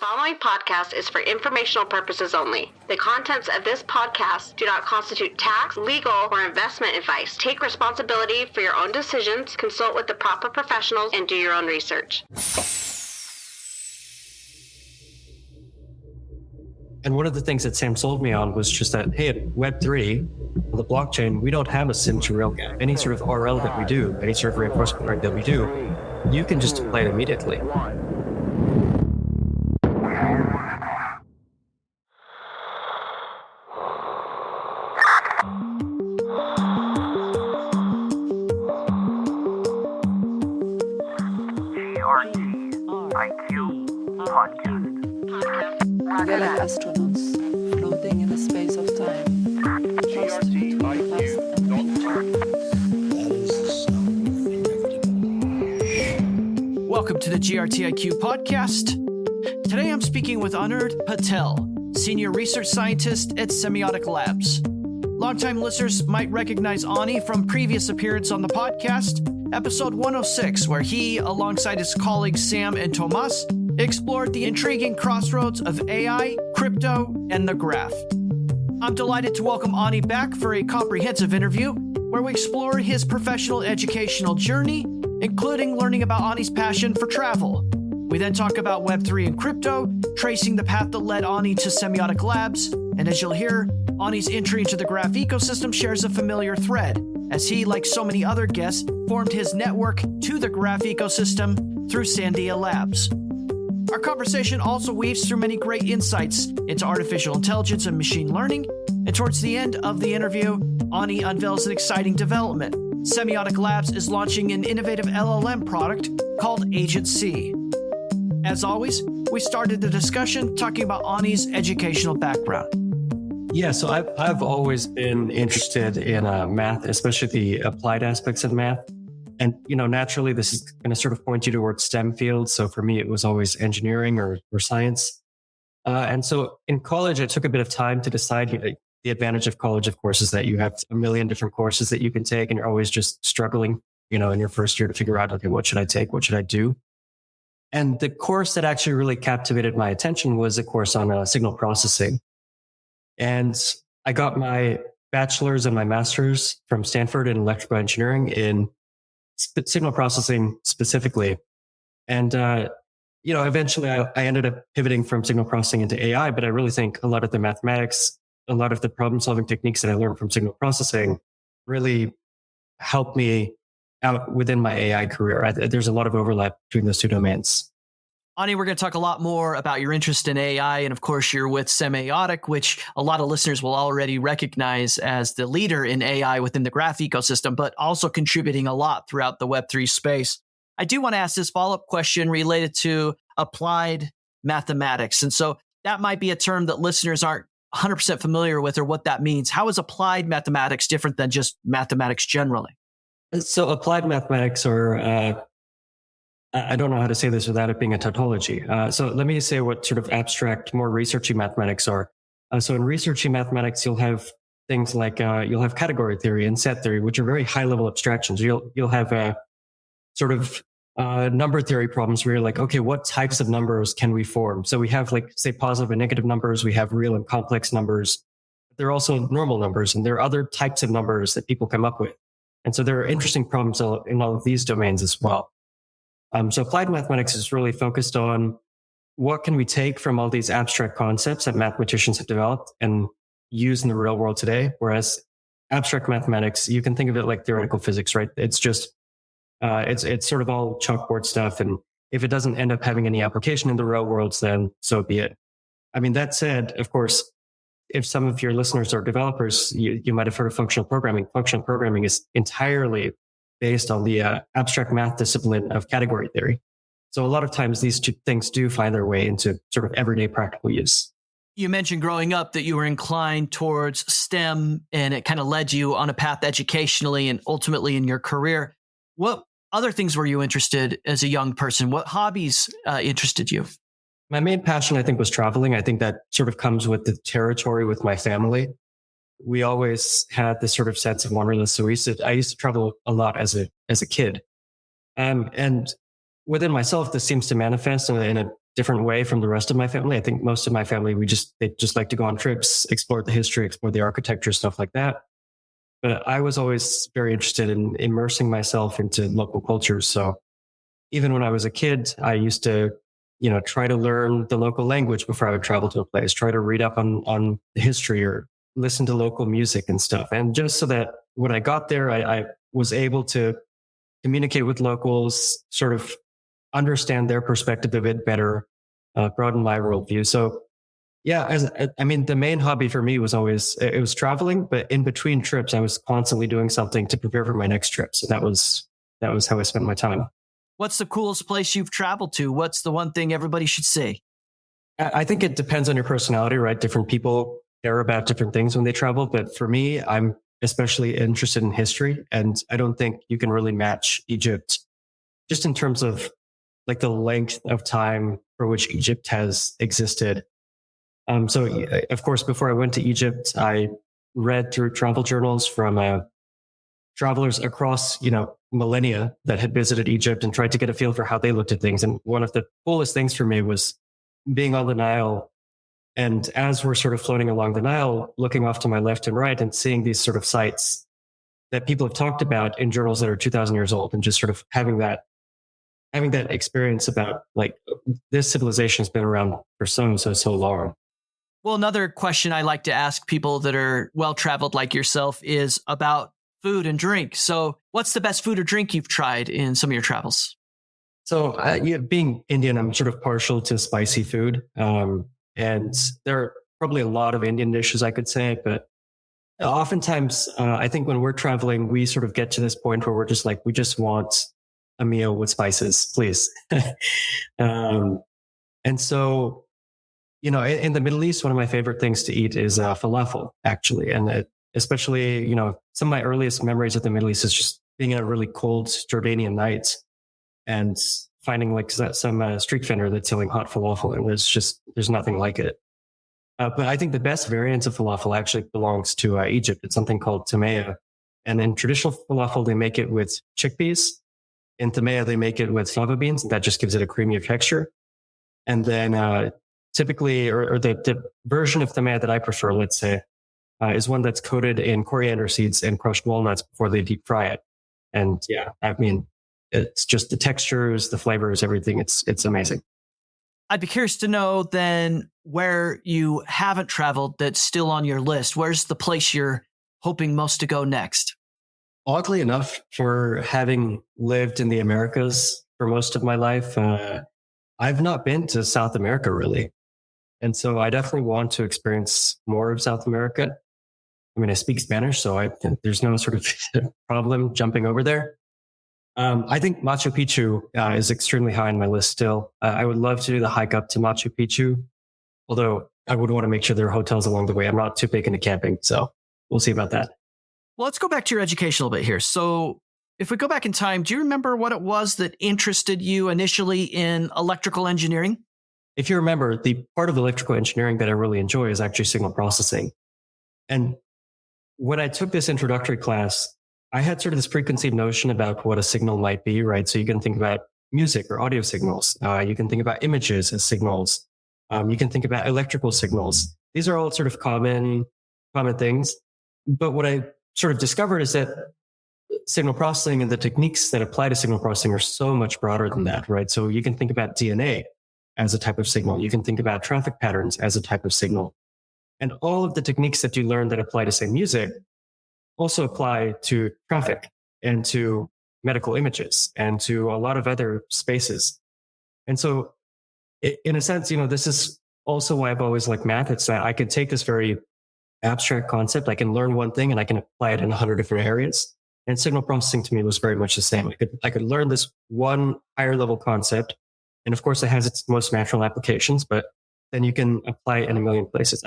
following podcast is for informational purposes only. The contents of this podcast do not constitute tax, legal, or investment advice. Take responsibility for your own decisions, consult with the proper professionals, and do your own research. And one of the things that Sam sold me on was just that, hey, at Web3, the blockchain, we don't have a sim to rail gap. Any sort of RL that we do, any sort of reinforcement learning that we do, you can just apply it immediately. GRTiQ podcast. We are like astronauts, floating in the space of time. Just between the past and the future. Welcome to the GRTiQ podcast. Today I'm speaking with Anirudh Patel, Senior Research Scientist at Semiotic Labs. Longtime listeners might recognize Ani from previous appearance on the podcast, episode 106, where he, alongside his colleagues Sam and Tomasz, explored the intriguing crossroads of AI, crypto, and the graph. I'm delighted to welcome Ani back for a comprehensive interview where we explore his professional educational journey, including learning about Ani's passion for travel. We then talk about Web3 and crypto, tracing the path that led Ani to Semiotic Labs, and as you'll hear, Ani's entry into the graph ecosystem shares a familiar thread, as he, like so many other guests, formed his network to the graph ecosystem through Sandia Labs. Our conversation also weaves through many great insights into artificial intelligence and machine learning, and towards the end of the interview, Ani unveils an exciting development. Semiotic Labs is launching an innovative LLM product called AgentC. As always, we started the discussion talking about Ani's educational background. Yeah, so I've always been interested in math, especially the applied aspects of math. And, naturally, this is going to sort of point you towards STEM fields. So for me, it was always engineering or science. And so in college, it took a bit of time to decide. The advantage of college, of course, is that you have a million different courses that you can take, and you're always just struggling, in your first year to figure out, okay, what should I take? What should I do? And the course that actually really captivated my attention was a course on signal processing. And I got my bachelor's and my master's from Stanford in electrical engineering in signal processing specifically. And, eventually I ended up pivoting from signal processing into AI, but I really think a lot of the mathematics, a lot of the problem solving techniques that I learned from signal processing really helped me out within my AI career. There's a lot of overlap between those two domains. Ani, we're going to talk a lot more about your interest in AI. And of course, you're with Semiotic, which a lot of listeners will already recognize as the leader in AI within the graph ecosystem, but also contributing a lot throughout the Web3 space. I do want to ask this follow-up question related to applied mathematics. And so that might be a term that listeners aren't 100% familiar with or what that means. How is applied mathematics different than just mathematics generally? So applied mathematics are... I don't know how to say this without it being a tautology. So let me say what sort of abstract, more researchy mathematics are. So in researchy mathematics, you'll have things like you'll have category theory and set theory, which are very high level abstractions. You'll have sort of number theory problems where you're like, okay, what types of numbers can we form? So we have say positive and negative numbers. We have real and complex numbers. There are also normal numbers, and there are other types of numbers that people come up with. And so there are interesting problems in all of these domains as well. So applied mathematics is really focused on what can we take from all these abstract concepts that mathematicians have developed and use in the real world today. Whereas abstract mathematics, you can think of it like theoretical physics, right? It's just, it's sort of all chalkboard stuff. And if it doesn't end up having any application in the real world, then so be it. I mean, that said, of course, if some of your listeners are developers, you might have heard of functional programming. Functional programming is entirely based on the abstract math discipline of category theory. So a lot of times these two things do find their way into sort of everyday practical use. You mentioned growing up that you were inclined towards STEM, and it kind of led you on a path educationally and ultimately in your career. What other things were you interested as a young person? What hobbies interested you? My main passion, I think, was traveling. I think that sort of comes with the territory with my family. We always had this sort of sense of wanderlust. So I used to travel a lot as a kid. And within myself, this seems to manifest in a different way from the rest of my family. I think most of my family, they just like to go on trips, explore the history, explore the architecture, stuff like that. But I was always very interested in immersing myself into local cultures. So even when I was a kid, I used to, try to learn the local language before I would travel to a place, try to read up on the history or listen to local music and stuff. And just so that when I got there, I was able to communicate with locals, sort of understand their perspective a bit better, broaden my worldview. So yeah, the main hobby for me was it was traveling, but in between trips, I was constantly doing something to prepare for my next trip. So that was how I spent my time. What's the coolest place you've traveled to? What's the one thing everybody should see? I think it depends on your personality, right? Different people care about different things when they travel. But for me, I'm especially interested in history. And I don't think you can really match Egypt just in terms of like the length of time for which Egypt has existed. So of course, before I went to Egypt, I read through travel journals from travelers across, millennia that had visited Egypt and tried to get a feel for how they looked at things. And one of the coolest things for me was being on the Nile. And as we're sort of floating along the Nile, looking off to my left and right and seeing these sort of sites that people have talked about in journals that are 2,000 years old, and just sort of having that experience about like this civilization has been around for so long. Well, another question I like to ask people that are well-traveled like yourself is about food and drink. So what's the best food or drink you've tried in some of your travels? So being Indian, I'm sort of partial to spicy food. And there are probably a lot of Indian dishes I could say, but oftentimes I think when we're traveling, we sort of get to this point where we're just like, we just want a meal with spices, please. And so, in the Middle East, one of my favorite things to eat is falafel, actually. And especially, some of my earliest memories of the Middle East is just being in a really cold Jordanian night and finding like some street vendor that's selling hot falafel. And there's nothing like it. But I think the best variant of falafel actually belongs to Egypt. It's something called tamaya. And in traditional falafel, they make it with chickpeas. In tamaya, they make it with fava beans. That just gives it a creamier texture. And then typically, or the version of tamaya that I prefer, let's say, is one that's coated in coriander seeds and crushed walnuts before they deep fry it. And yeah, it's just the textures, the flavors, everything. It's amazing. I'd be curious to know then where you haven't traveled that's still on your list. Where's the place you're hoping most to go next? Oddly enough, for having lived in the Americas for most of my life, I've not been to South America really. And so I definitely want to experience more of South America. I speak Spanish, so there's no sort of problem jumping over there. I think Machu Picchu is extremely high on my list still. I would love to do the hike up to Machu Picchu, although I would want to make sure there are hotels along the way. I'm not too big into camping, so we'll see about that. Well, let's go back to your education a little bit here. So if we go back in time, do you remember what it was that interested you initially in electrical engineering? If you remember, the part of electrical engineering that I really enjoy is actually signal processing. And when I took this introductory class, I had sort of this preconceived notion about what a signal might be, right? So you can think about music or audio signals. You can think about images as signals. You can think about electrical signals. These are all sort of common things. But what I sort of discovered is that signal processing and the techniques that apply to signal processing are so much broader than that, right? So you can think about DNA as a type of signal. You can think about traffic patterns as a type of signal. And all of the techniques that you learn that apply to, say, music also apply to traffic and to medical images and to a lot of other spaces. And so in a sense, this is also why I've always liked math. It's that I could take this very abstract concept, I can learn one thing and I can apply it in 100 different areas. And signal processing to me was very much the same. I could learn this one higher level concept. And of course, it has its most natural applications, but then you can apply it in a million places.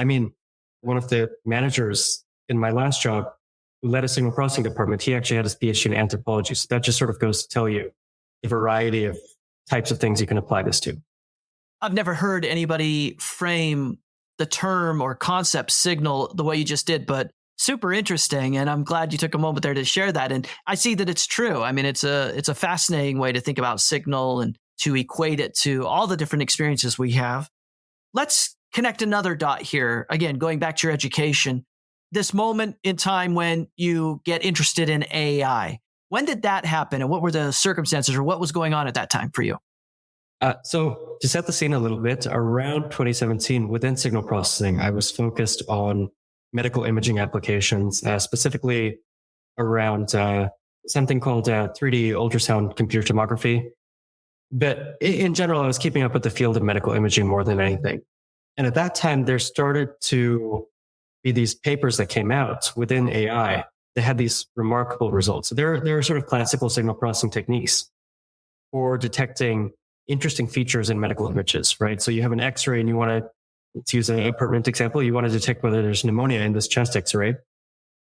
One of the managers in my last job who led a signal processing department, he actually had his PhD in anthropology. So that just sort of goes to tell you the variety of types of things you can apply this to. I've never heard anybody frame the term or concept signal the way you just did, but super interesting. And I'm glad you took a moment there to share that. And I see that it's true. It's a fascinating way to think about signal and to equate it to all the different experiences we have. Let's connect another dot here. Again, going back to your education, this moment in time when you get interested in AI. When did that happen, and what were the circumstances, or what was going on at that time for you? So to set the scene a little bit, around 2017, within signal processing, I was focused on medical imaging applications, specifically around something called 3D ultrasound computer tomography. But in general, I was keeping up with the field of medical imaging more than anything. And at that time, there started to be these papers that came out within AI that had these remarkable results. So there are sort of classical signal processing techniques for detecting interesting features in medical images, right? So you have an X-ray and you want to use a pertinent example, you want to detect whether there's pneumonia in this chest X-ray.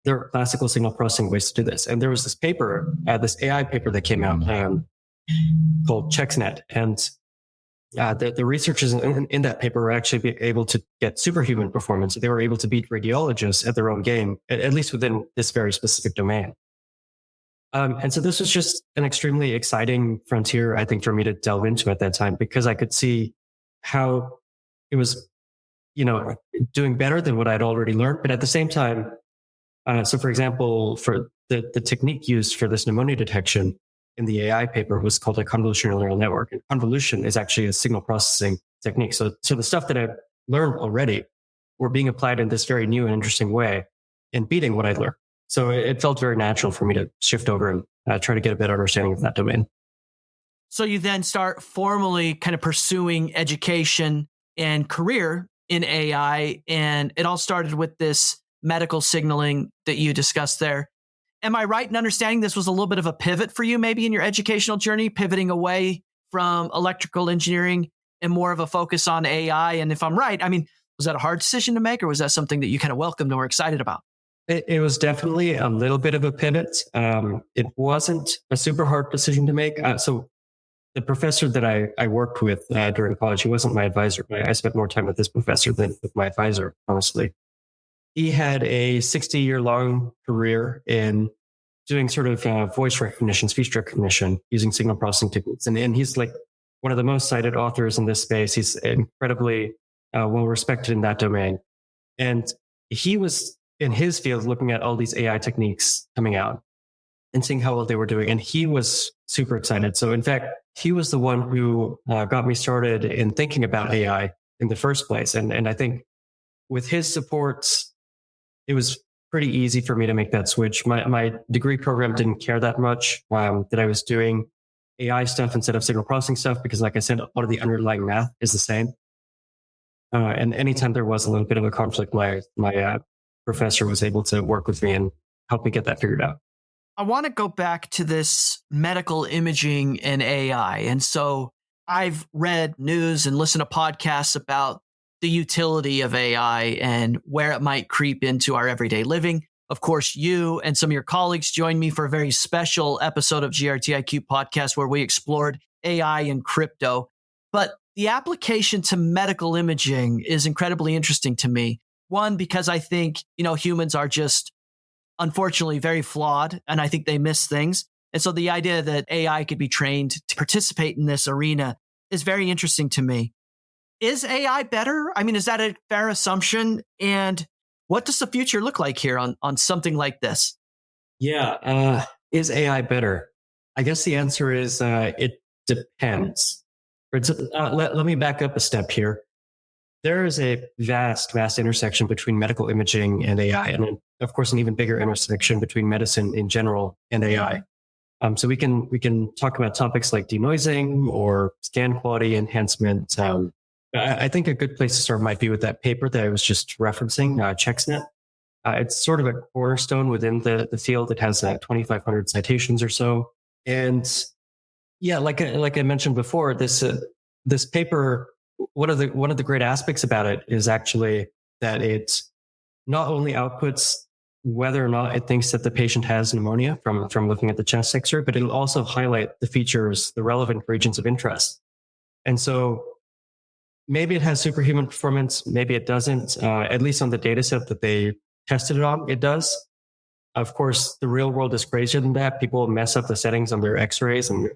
There are classical signal processing ways to do this. And there was this paper, this AI paper that came out called ChecksNet. And the researchers in that paper were actually able to get superhuman performance. They were able to beat radiologists at their own game, at least within this very specific domain. And so this was just an extremely exciting frontier, I think, for me to delve into at that time, because I could see how it was, doing better than what I'd already learned. But at the same time, so for example, for the technique used for this pneumonia detection in the AI paper was called a convolutional neural network. And convolution is actually a signal processing technique. So the stuff that I've learned already were being applied in this very new and interesting way and beating what I'd learned. So it felt very natural for me to shift over and try to get a better understanding of that domain. So you then start formally kind of pursuing education and career in AI. And it all started with this medical signaling that you discussed there. Am I right in understanding this was a little bit of a pivot for you, maybe in your educational journey, pivoting away from electrical engineering and more of a focus on AI? And if I'm right, was that a hard decision to make, or was that something that you kind of welcomed and were excited about? It was definitely a little bit of a pivot. It wasn't a super hard decision to make. So the professor that I worked with during college, he wasn't my advisor. I spent more time with this professor than with my advisor, honestly. He had a 60-year-long career in doing sort of voice recognition, speech recognition, using signal processing techniques. And he's like one of the most cited authors in this space. He's incredibly well respected in that domain. And he was in his field looking at all these AI techniques coming out and seeing how well they were doing. And he was super excited. So in fact, he was the one who got me started in thinking about AI in the first place. And I think with his support, it was pretty easy for me to make that switch. My degree program didn't care that much that I was doing AI stuff instead of signal processing stuff, because like I said, a lot of the underlying math is the same. And anytime there was a little bit of a conflict, my professor was able to work with me and help me get that figured out. I want to go back to this medical imaging and AI. And so I've read news and listened to podcasts about the utility of AI and where it might creep into our everyday living. Of course, you and some of your colleagues joined me for a very special episode of GRTiQ podcast where we explored AI and crypto. But the application to medical imaging is incredibly interesting to me. One, because I think, humans are just unfortunately very flawed, and I think they miss things. And so the idea that AI could be trained to participate in this arena is very interesting to me. Is AI better? Is that a fair assumption? And what does the future look like here on something like this? Yeah. Is AI better? I guess the answer is it depends. Let me back up a step here. There is a vast intersection between medical imaging and AI, and of course, an even bigger intersection between medicine in general and AI. So we can talk about topics like denoising or scan quality enhancement. I think a good place to start might be with that paper that I was just referencing, ChecksNet. It's sort of a cornerstone within the field. It has 2,500 citations or so, and yeah, like I mentioned before, this paper. One of the great aspects about it is actually that it not only outputs whether or not it thinks that the patient has pneumonia from looking at the chest X-ray, but it'll also highlight the features, the relevant regions of interest. And so maybe it has superhuman performance, maybe it doesn't. At least on the data set that they tested it on, it does. Of course, the real world is crazier than that. People mess up the settings on their X-rays and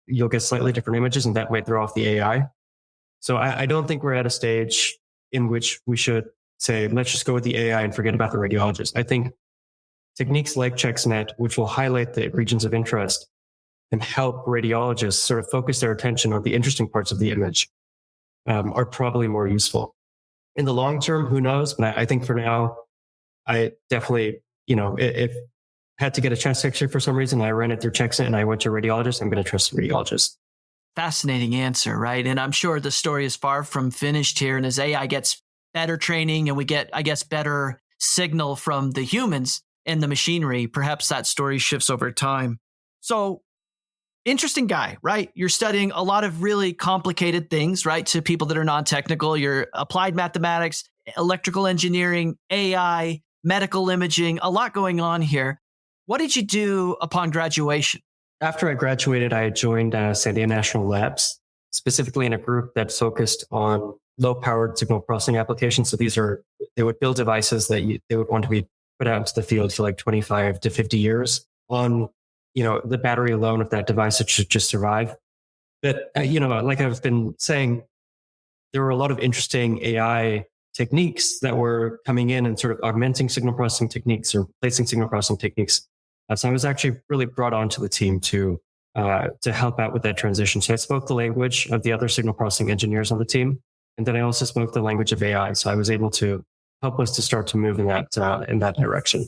you'll get slightly different images, and that might throw off the AI. So I don't think we're at a stage in which we should say, let's just go with the AI and forget about the radiologist. I think techniques like ChecksNet, which will highlight the regions of interest and help radiologists sort of focus their attention on the interesting parts of the image, are probably more useful. In the long term, who knows? But I think for now, I definitely, if I had to get a chest X-ray for some reason, I ran it through ChecksNet and I went to a radiologist, I'm going to trust the radiologist. Fascinating answer, right? And I'm sure the story is far from finished here. And as AI gets better training and we get, I guess, better signal from the humans and the machinery, perhaps that story shifts over time. So interesting guy, right? You're studying a lot of really complicated things, right? To people that are non-technical, you're applied mathematics, electrical engineering, AI, medical imaging, a lot going on here. What did you do upon graduation? After I graduated, I joined Sandia National Labs, specifically in a group that focused on low-powered signal processing applications. So they would build devices that they would want to be put out into the field for like 25 to 50 years on, the battery alone of that device. It should just survive. But, like I've been saying, there were a lot of interesting AI techniques that were coming in and sort of augmenting signal processing techniques or replacing signal processing techniques. So I was actually really brought onto the team to help out with that transition. So I spoke the language of the other signal processing engineers on the team, and then I also spoke the language of AI. So I was able to help us to start to move in that direction.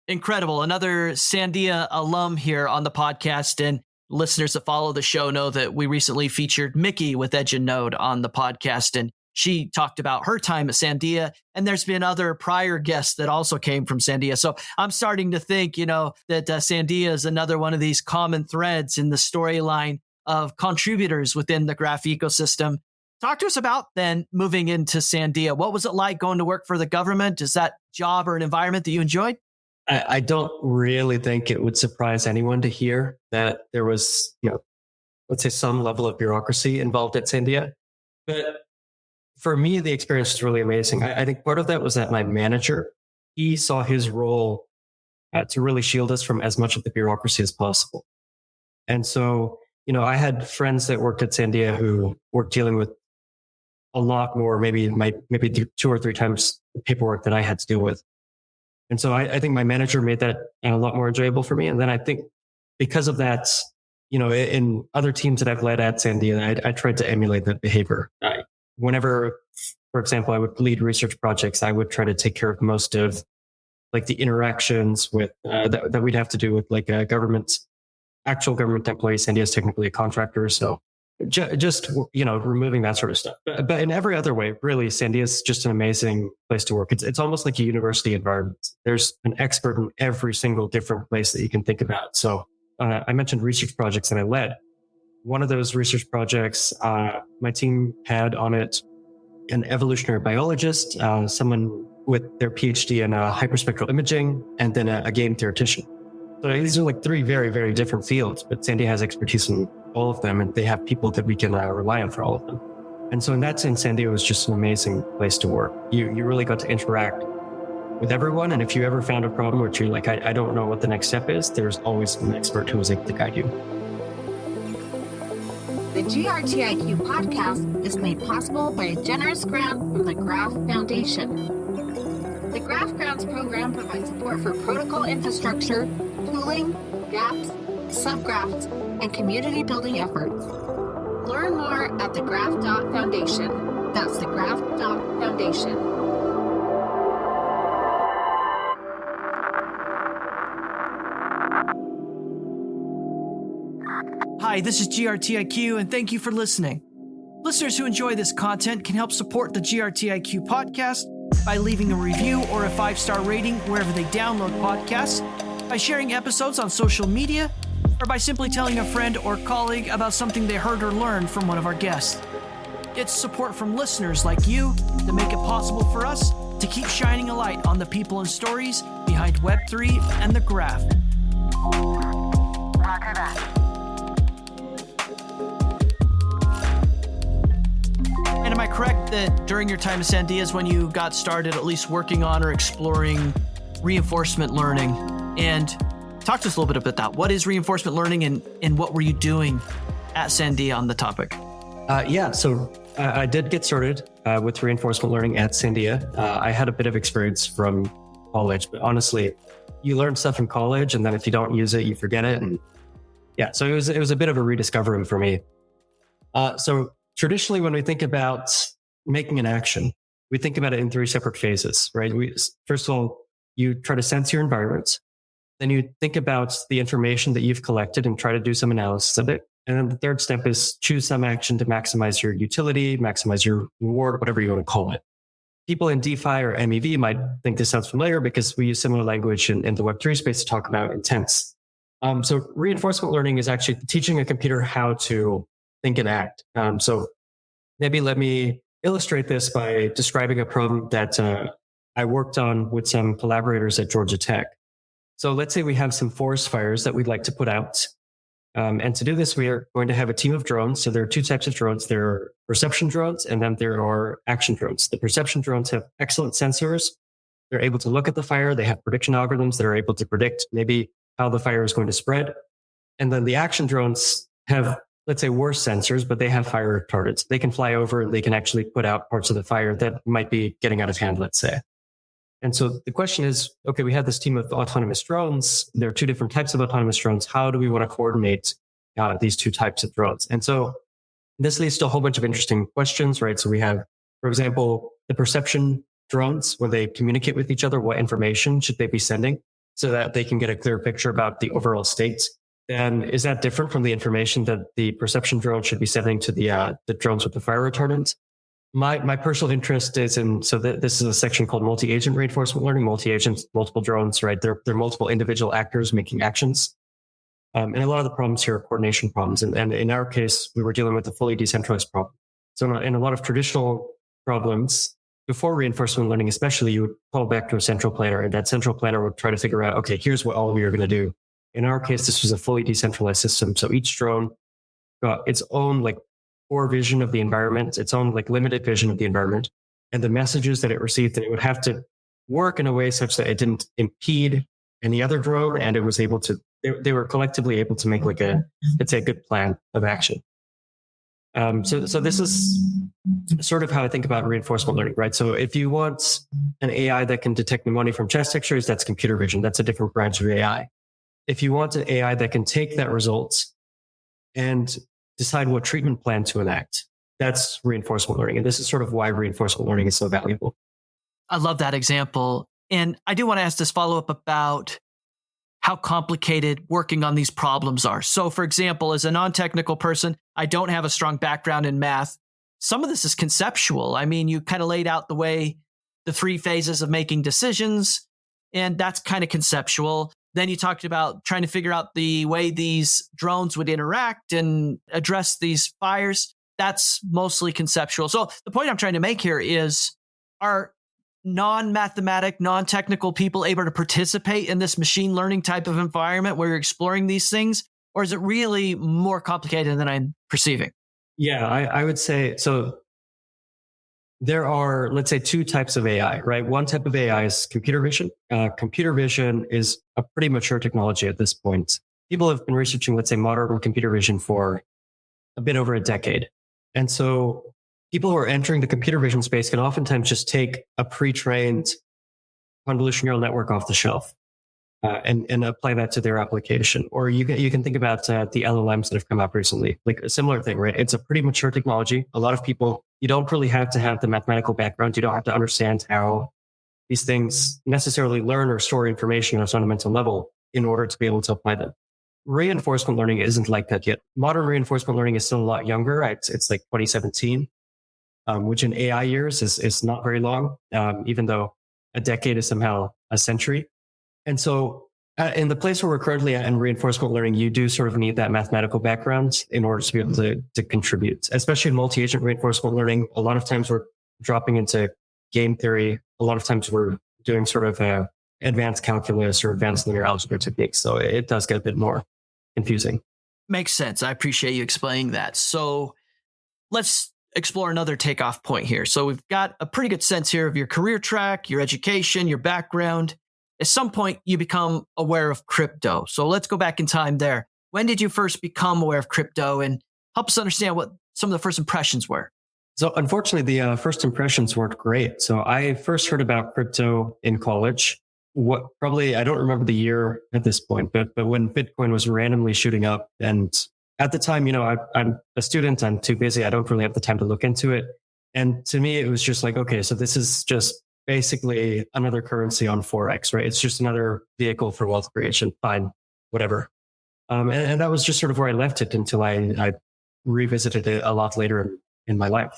Incredible. Another Sandia alum here on the podcast, and listeners that follow the show know that we recently featured Mickey with Edge and Node on the podcast, and she talked about her time at Sandia, and there's been other prior guests that also came from Sandia. So I'm starting to think, that Sandia is another one of these common threads in the storyline of contributors within the graph ecosystem. Talk to us about then moving into Sandia. What was it like going to work for the government? Is that job or an environment that you enjoyed? I don't really think it would surprise anyone to hear that there was, let's say some level of bureaucracy involved at Sandia. But for me, the experience was really amazing. I think part of that was that my manager, he saw his role to really shield us from as much of the bureaucracy as possible. And so, I had friends that worked at Sandia who were dealing with a lot more, maybe 2 or 3 times the paperwork that I had to deal with. And so I think my manager made that a lot more enjoyable for me. And then I think because of that, in other teams that I've led at Sandia, I tried to emulate that behavior. Whenever, for example, I would lead research projects, I would try to take care of most of like the interactions with that we'd have to do with like actual government employees. Sandia is technically a contractor, so just removing that sort of stuff. But in every other way, really, Sandia is just an amazing place to work. It's almost like a university environment. There's an expert in every single different place that you can think about. So I mentioned research projects that I led. One of those research projects, my team had on it an evolutionary biologist, someone with their PhD in hyperspectral imaging, and then a game theoretician. So these are like 3 very, very different fields, but Sandia has expertise in all of them, and they have people that we can rely on for all of them. And so in that sense, Sandia was just an amazing place to work. You really got to interact with everyone, and if you ever found a problem where you're like, I don't know what the next step is, there's always an expert who is able to guide you. The GRTiQ podcast is made possible by a generous grant from the Graph Foundation. The Graph Grants program provides support for protocol infrastructure, tooling, gaps, subgraphs, and community building efforts. Learn more at thegraph.foundation. That's thegraph.foundation. Hi, this is GRTiQ, and thank you for listening. Listeners who enjoy this content can help support the GRTiQ podcast by leaving a review or a 5-star rating wherever they download podcasts, by sharing episodes on social media, or by simply telling a friend or colleague about something they heard or learned from one of our guests. It's support from listeners like you that make it possible for us to keep shining a light on the people and stories behind Web3 and the graph. Roger that. And am I correct that during your time at Sandia is when you got started at least working on or exploring reinforcement learning? And talk to us a little bit about that. What is reinforcement learning and what were you doing at Sandia on the topic? So I did get started with reinforcement learning at Sandia. I had a bit of experience from college, but honestly, you learn stuff in college, and then if you don't use it, you forget it. And yeah, so it was a bit of a rediscovery for me. So traditionally, when we think about making an action, we think about it in 3 separate phases, right? First of all, you try to sense your environment. Then you think about the information that you've collected and try to do some analysis of it. And then the third step is choose some action to maximize your utility, maximize your reward, whatever you want to call it. People in DeFi or MEV might think this sounds familiar because we use similar language in the Web3 space to talk about intents. So reinforcement learning is actually teaching a computer how to think and act. So maybe let me illustrate this by describing a problem that I worked on with some collaborators at Georgia Tech. So let's say we have some forest fires that we'd like to put out. And to do this, we are going to have a team of drones. So there are 2 types of drones. There are perception drones, and then there are action drones. The perception drones have excellent sensors. They're able to look at the fire. They have prediction algorithms that are able to predict maybe how the fire is going to spread. And then the action drones have, let's say, worse sensors, but they have fire retardants. They can fly over and they can actually put out parts of the fire that might be getting out of hand, let's say. And so the question is, okay, we have this team of autonomous drones. There are 2 different types of autonomous drones. How do we want to coordinate these 2 types of drones? And so this leads to a whole bunch of interesting questions, right? So we have, for example, the perception drones, when they communicate with each other, what information should they be sending so that they can get a clear picture about the overall state? Then is that different from the information that the perception drone should be sending to the drones with the fire retardant? My personal interest is in, so this is a section called multi-agent reinforcement learning, multi-agents, multiple drones, right? They're multiple individual actors making actions. And a lot of the problems here are coordination problems. And in our case, we were dealing with a fully decentralized problem. So in a lot of traditional problems, before reinforcement learning, especially, you would call back to a central planner, and that central planner would try to figure out, okay, here's what all of you are going to do. In our case, this was a fully decentralized system. So each drone got its own core vision of the environment, its own limited vision of the environment, and the messages that it received, that it would have to work in a way such that it didn't impede any other drone, and it was able to, they were collectively able to make let's say a good plan of action. So this is sort of how I think about reinforcement learning, right? So if you want an AI that can detect pneumonia from chest X-rays, that's computer vision. That's a different branch of AI. If you want an AI that can take that result and decide what treatment plan to enact, that's reinforcement learning. And this is sort of why reinforcement learning is so valuable. I love that example. And I do want to ask this follow-up about how complicated working on these problems are. So for example, as a non-technical person, I don't have a strong background in math. Some of this is conceptual. I mean, you kind of laid out the 3 phases of making decisions, and that's kind of conceptual. Then you talked about trying to figure out the way these drones would interact and address these fires. That's mostly conceptual. So the point I'm trying to make here is, are non-mathematic, non-technical people able to participate in this machine learning type of environment where you're exploring these things? Or is it really more complicated than I'm perceiving? Yeah, I would say, so there are, let's say, 2 types of AI, right? One type of AI is computer vision. Computer vision is a pretty mature technology at this point. People have been researching, let's say, modern computer vision for a bit over a decade. And so people who are entering the computer vision space can oftentimes just take a pre-trained convolutional neural network off the shelf and apply that to their application. Or you can think about the LLMs that have come up recently, like a similar thing, right? It's a pretty mature technology. A lot of people, you don't really have to have the mathematical background. You don't have to understand how these things necessarily learn or store information on a fundamental level in order to be able to apply them. Reinforcement learning isn't like that yet. Modern reinforcement learning is still a lot younger. It's like 2017, which in AI years is not very long, even though a decade is somehow a century. And so in the place where we're currently at in reinforcement learning, you do sort of need that mathematical background in order to be able to contribute, especially in multi-agent reinforcement learning. A lot of times we're dropping into game theory. A lot of times we're doing sort of advanced calculus or advanced linear algebra techniques. So it does get a bit more confusing. Makes sense. I appreciate you explaining that. So let's explore another takeoff point here. So we've got a pretty good sense here of your career track, your education, your background. At some point, you become aware of crypto. So let's go back in time there. When did you first become aware of crypto, and help us understand what some of the first impressions were. So unfortunately, the first impressions weren't great. So I first heard about crypto in college. I don't remember the year at this point, but when Bitcoin was randomly shooting up. And at the time, I'm a student, I'm too busy. I don't really have the time to look into it. And to me, it was just like, okay, so this is just basically another currency on Forex, right? It's just another vehicle for wealth creation. Fine, whatever. And that was just sort of where I left it until I revisited it a lot later in my life.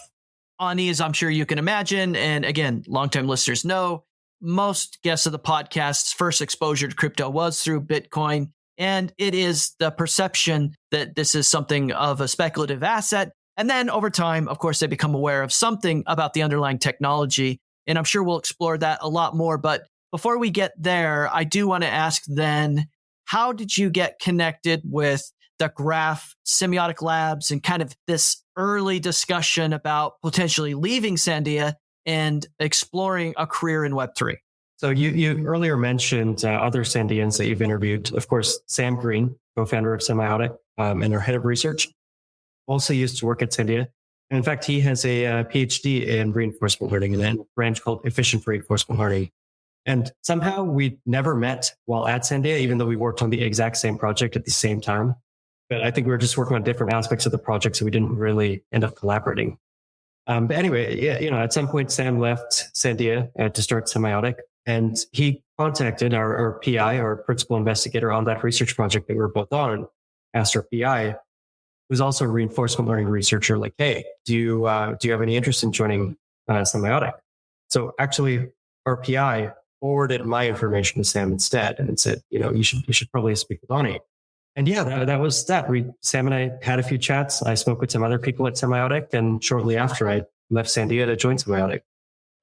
Ani, as I'm sure you can imagine, and again, longtime listeners know, most guests of the podcast's first exposure to crypto was through Bitcoin. And it is the perception that this is something of a speculative asset. And then over time, of course, they become aware of something about the underlying technology. And I'm sure we'll explore that a lot more. But before we get there, I do want to ask then, how did you get connected with the Graph, Semiotic Labs, and kind of this early discussion about potentially leaving Sandia and exploring a career in Web3? So you earlier mentioned other Sandians that you've interviewed. Of course, Sam Green, co-founder of Semiotic and our head of research, also used to work at Sandia. And in fact, he has a PhD in reinforcement learning in a branch called efficient reinforcement learning. And somehow we never met while at Sandia, even though we worked on the exact same project at the same time. But I think we were just working on different aspects of the project, so we didn't really end up collaborating. But anyway, yeah, at some point, Sam left Sandia to start Semiotic. And he contacted our PI, our principal investigator on that research project that we were both on, and asked our PI, who's also a reinforcement learning researcher, like, hey, do you have any interest in joining Semiotic? So actually, our PI forwarded my information to Sam instead and said, you should probably speak with Ani. And yeah, that was that. Sam and I had a few chats. I spoke with some other people at Semiotic, and shortly after, I left Sandia to join Semiotic.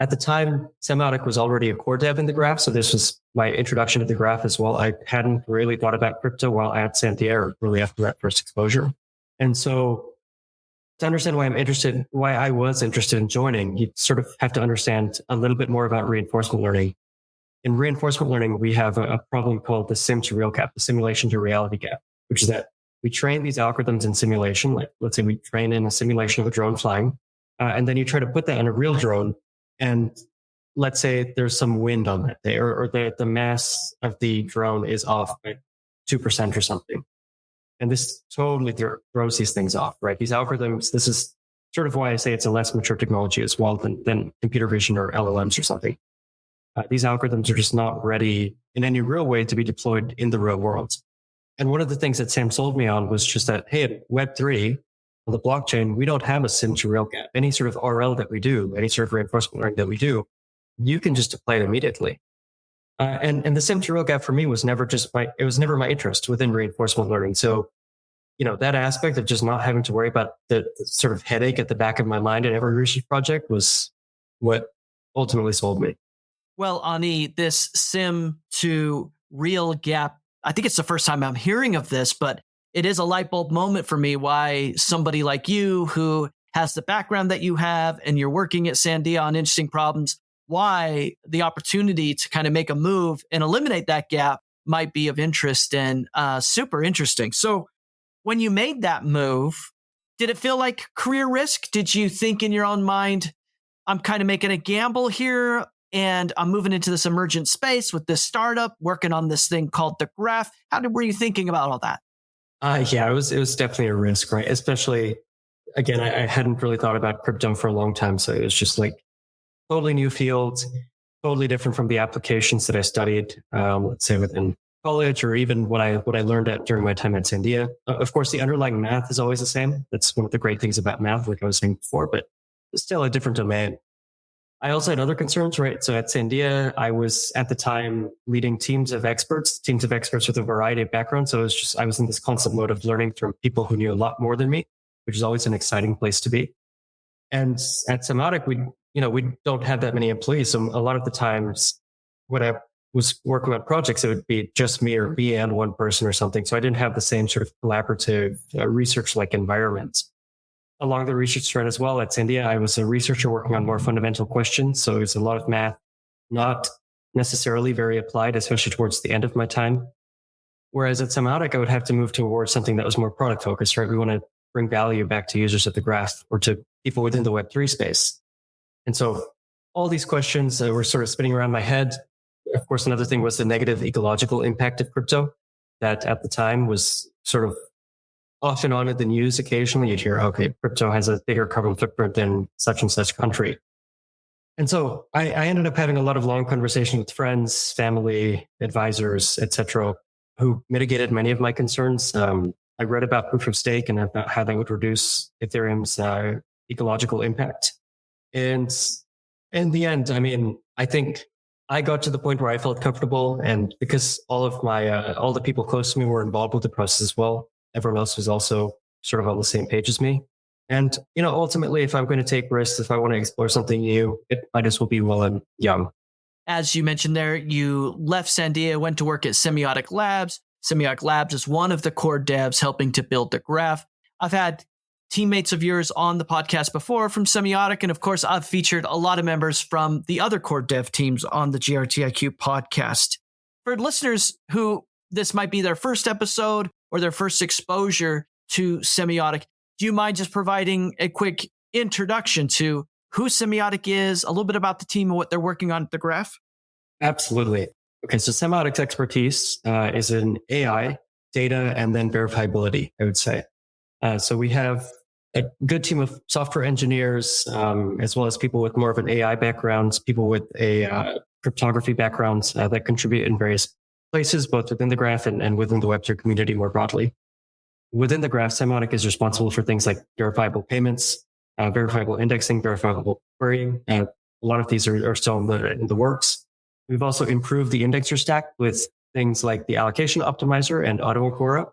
At the time, Semiotic was already a core dev in the Graph, so this was my introduction to the Graph as well. I hadn't really thought about crypto while at Sandia, or really after that first exposure. And so to understand why I was interested in joining, you sort of have to understand a little bit more about reinforcement learning. In reinforcement learning, we have a problem called the sim to real gap, the simulation to reality gap, which is that we train these algorithms in simulation. Like, let's say we train in a simulation of a drone flying, and then you try to put that in a real drone. And let's say there's some wind on that day, or the mass of the drone is off by 2% or something. And this totally throws these things off, right? These algorithms, this is sort of why I say it's a less mature technology as well than computer vision or LLMs or something. These algorithms are just not ready in any real way to be deployed in the real world. And one of the things that Sam sold me on was just that, hey, at Web3, on the blockchain, we don't have a sim to real gap. Any sort of RL that we do, any sort of reinforcement learning that we do, you can just apply it immediately. And the sim to real gap for me was never my interest within reinforcement learning. So, that aspect of just not having to worry about the sort of headache at the back of my mind in every research project was what ultimately sold me. Well, Ani, this sim to real gap, I think it's the first time I'm hearing of this, but it is a light bulb moment for me why somebody like you, who has the background that you have and you're working at Sandia on interesting problems, why the opportunity to kind of make a move and eliminate that gap might be of interest and super interesting. So when you made that move, did it feel like career risk? Did you think in your own mind, I'm kind of making a gamble here and I'm moving into this emergent space with this startup, working on this thing called the Graph? Were you thinking about all that? Yeah, it was definitely a risk, right? Especially, again, I hadn't really thought about crypto for a long time. So it was just like totally new field, totally different from the applications that I studied, let's say within college, or even what I learned during my time at Sandia. Of course, the underlying math is always the same. That's one of the great things about math, like I was saying before, but it's still a different domain. I also had other concerns, right? So at Sandia, I was at the time leading teams of experts with a variety of backgrounds. So I was in this constant mode of learning from people who knew a lot more than me, which is always an exciting place to be. And at Semiotic, we don't have that many employees. So a lot of the times when I was working on projects, it would be just me or me and one person or something. So I didn't have the same sort of collaborative research-like environment. Along the research thread as well at Sandia, I was a researcher working on more fundamental questions. So it was a lot of math, not necessarily very applied, especially towards the end of my time. Whereas at Semiotic, I would have to move towards something that was more product focused, right? We want to bring value back to users of the graph or to people within the Web3 space? And so all these questions were sort of spinning around my head. Of course, another thing was the negative ecological impact of crypto that at the time was sort of off and on in the news. Occasionally you'd hear, okay, crypto has a bigger carbon footprint than such and such country. And so I ended up having a lot of long conversations with friends, family, advisors, etc., who mitigated many of my concerns. I read about proof of stake and about how that would reduce Ethereum's ecological impact. And in the end, I think I got to the point where I felt comfortable, and because all of my all the people close to me were involved with the process as well, everyone else was also sort of on the same page as me. And ultimately, if I'm going to take risks, if I want to explore something new, it might as well be while I'm young. As you mentioned there, you left Sandia, went to work at Semiotic Labs. Semiotic Labs is one of the core devs helping to build the graph. I've had teammates of yours on the podcast before from Semiotic, and of course, I've featured a lot of members from the other core dev teams on the GRTiQ podcast. For listeners who this might be their first episode or their first exposure to Semiotic, do you mind just providing a quick introduction to who Semiotic is, a little bit about the team and what they're working on at the graph? Absolutely. Okay, so Semiotic's expertise is in AI, data, and then verifiability, I would say. So we have a good team of software engineers, as well as people with more of an AI background, people with a cryptography background that contribute in various places, both within the graph and within the Web3 community more broadly. Within the graph, Semiotic is responsible for things like verifiable payments, verifiable indexing, verifiable querying. A lot of these are still in the works. We've also improved the indexer stack with things like the allocation optimizer and autoagora.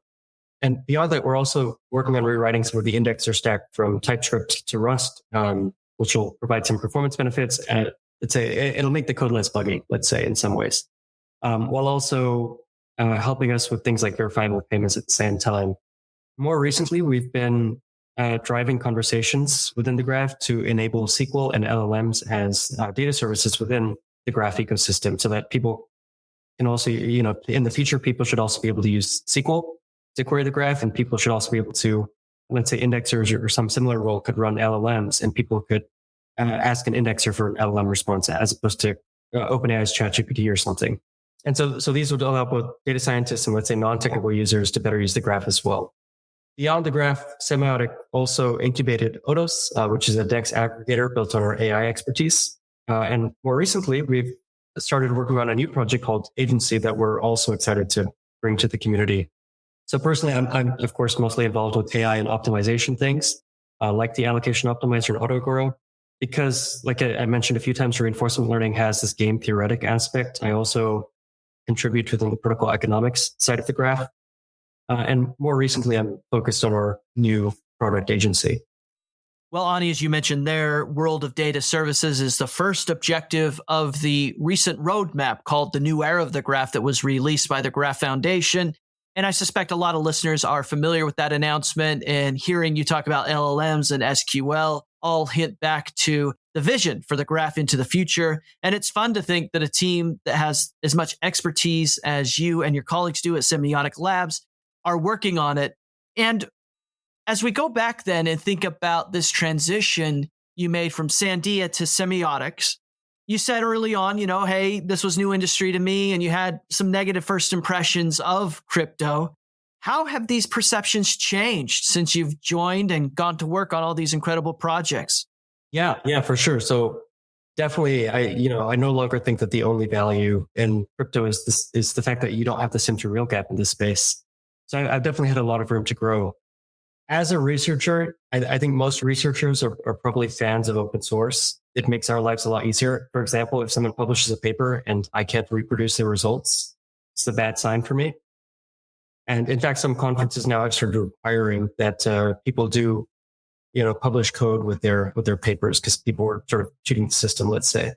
And beyond that, we're also working on rewriting some of the indexer stack from TypeScript to Rust, which will provide some performance benefits. It'll make the code less buggy, let's say, in some ways, while also helping us with things like verifiable payments at the same time. More recently, we've been driving conversations within the graph to enable SQL and LLMs as data services within the graph ecosystem, so that people can also, in the future, people should also be able to use SQL to query the graph, and people should also be able to, let's say, indexers or some similar role could run LLMs, and people could ask an indexer for an LLM response as opposed to OpenAI's ChatGPT or something. And so these would allow both data scientists and, let's say, non-technical users to better use the graph as well. Beyond the graph, Semiotic also incubated Odos, which is a DEX aggregator built on our AI expertise. And more recently, we've started working on a new project called AgentC that we're also excited to bring to the community. So personally, I'm of course mostly involved with AI and optimization things, like the allocation optimizer and autoagora, because like I mentioned a few times, reinforcement learning has this game theoretic aspect. I also contribute to the political economics side of the graph. And more recently, I'm focused on our new product AgentC. Well, Ani, as you mentioned there, World of Data Services is the first objective of the recent roadmap called the New Era of the Graph that was released by the Graph Foundation. And I suspect a lot of listeners are familiar with that announcement, and hearing you talk about LLMs and SQL all hint back to the vision for the graph into the future. And it's fun to think that a team that has as much expertise as you and your colleagues do at Semiotic Labs are working on it. And as we go back then and think about this transition you made from Sandia to Semiotics, you said early on, hey, this was new industry to me, and you had some negative first impressions of crypto. How have these perceptions changed since you've joined and gone to work on all these incredible projects? Yeah, for sure. So definitely, I no longer think that the only value in crypto is the fact that you don't have the sim to real gap in this space. So I've definitely had a lot of room to grow. As a researcher, I think most researchers are probably fans of open source. It makes our lives a lot easier. For example, if someone publishes a paper and I can't reproduce their results, it's a bad sign for me. And in fact, some conferences now have started requiring that people do, publish code with their papers because people were sort of cheating the system, let's say.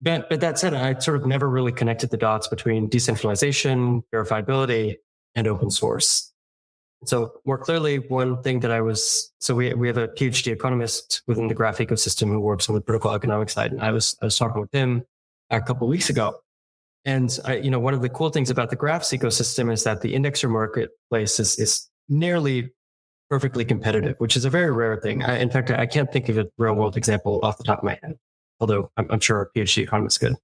But that said, I sort of never really connected the dots between decentralization, verifiability, and open source. So more clearly, one thing that we have a PhD economist within the graph ecosystem who works on the political economic side. And I was talking with him a couple of weeks ago. And one of the cool things about the graphs ecosystem is that the indexer marketplace is nearly perfectly competitive, which is a very rare thing. In fact, I can't think of a real world example off the top of my head, although I'm sure our PhD economists could.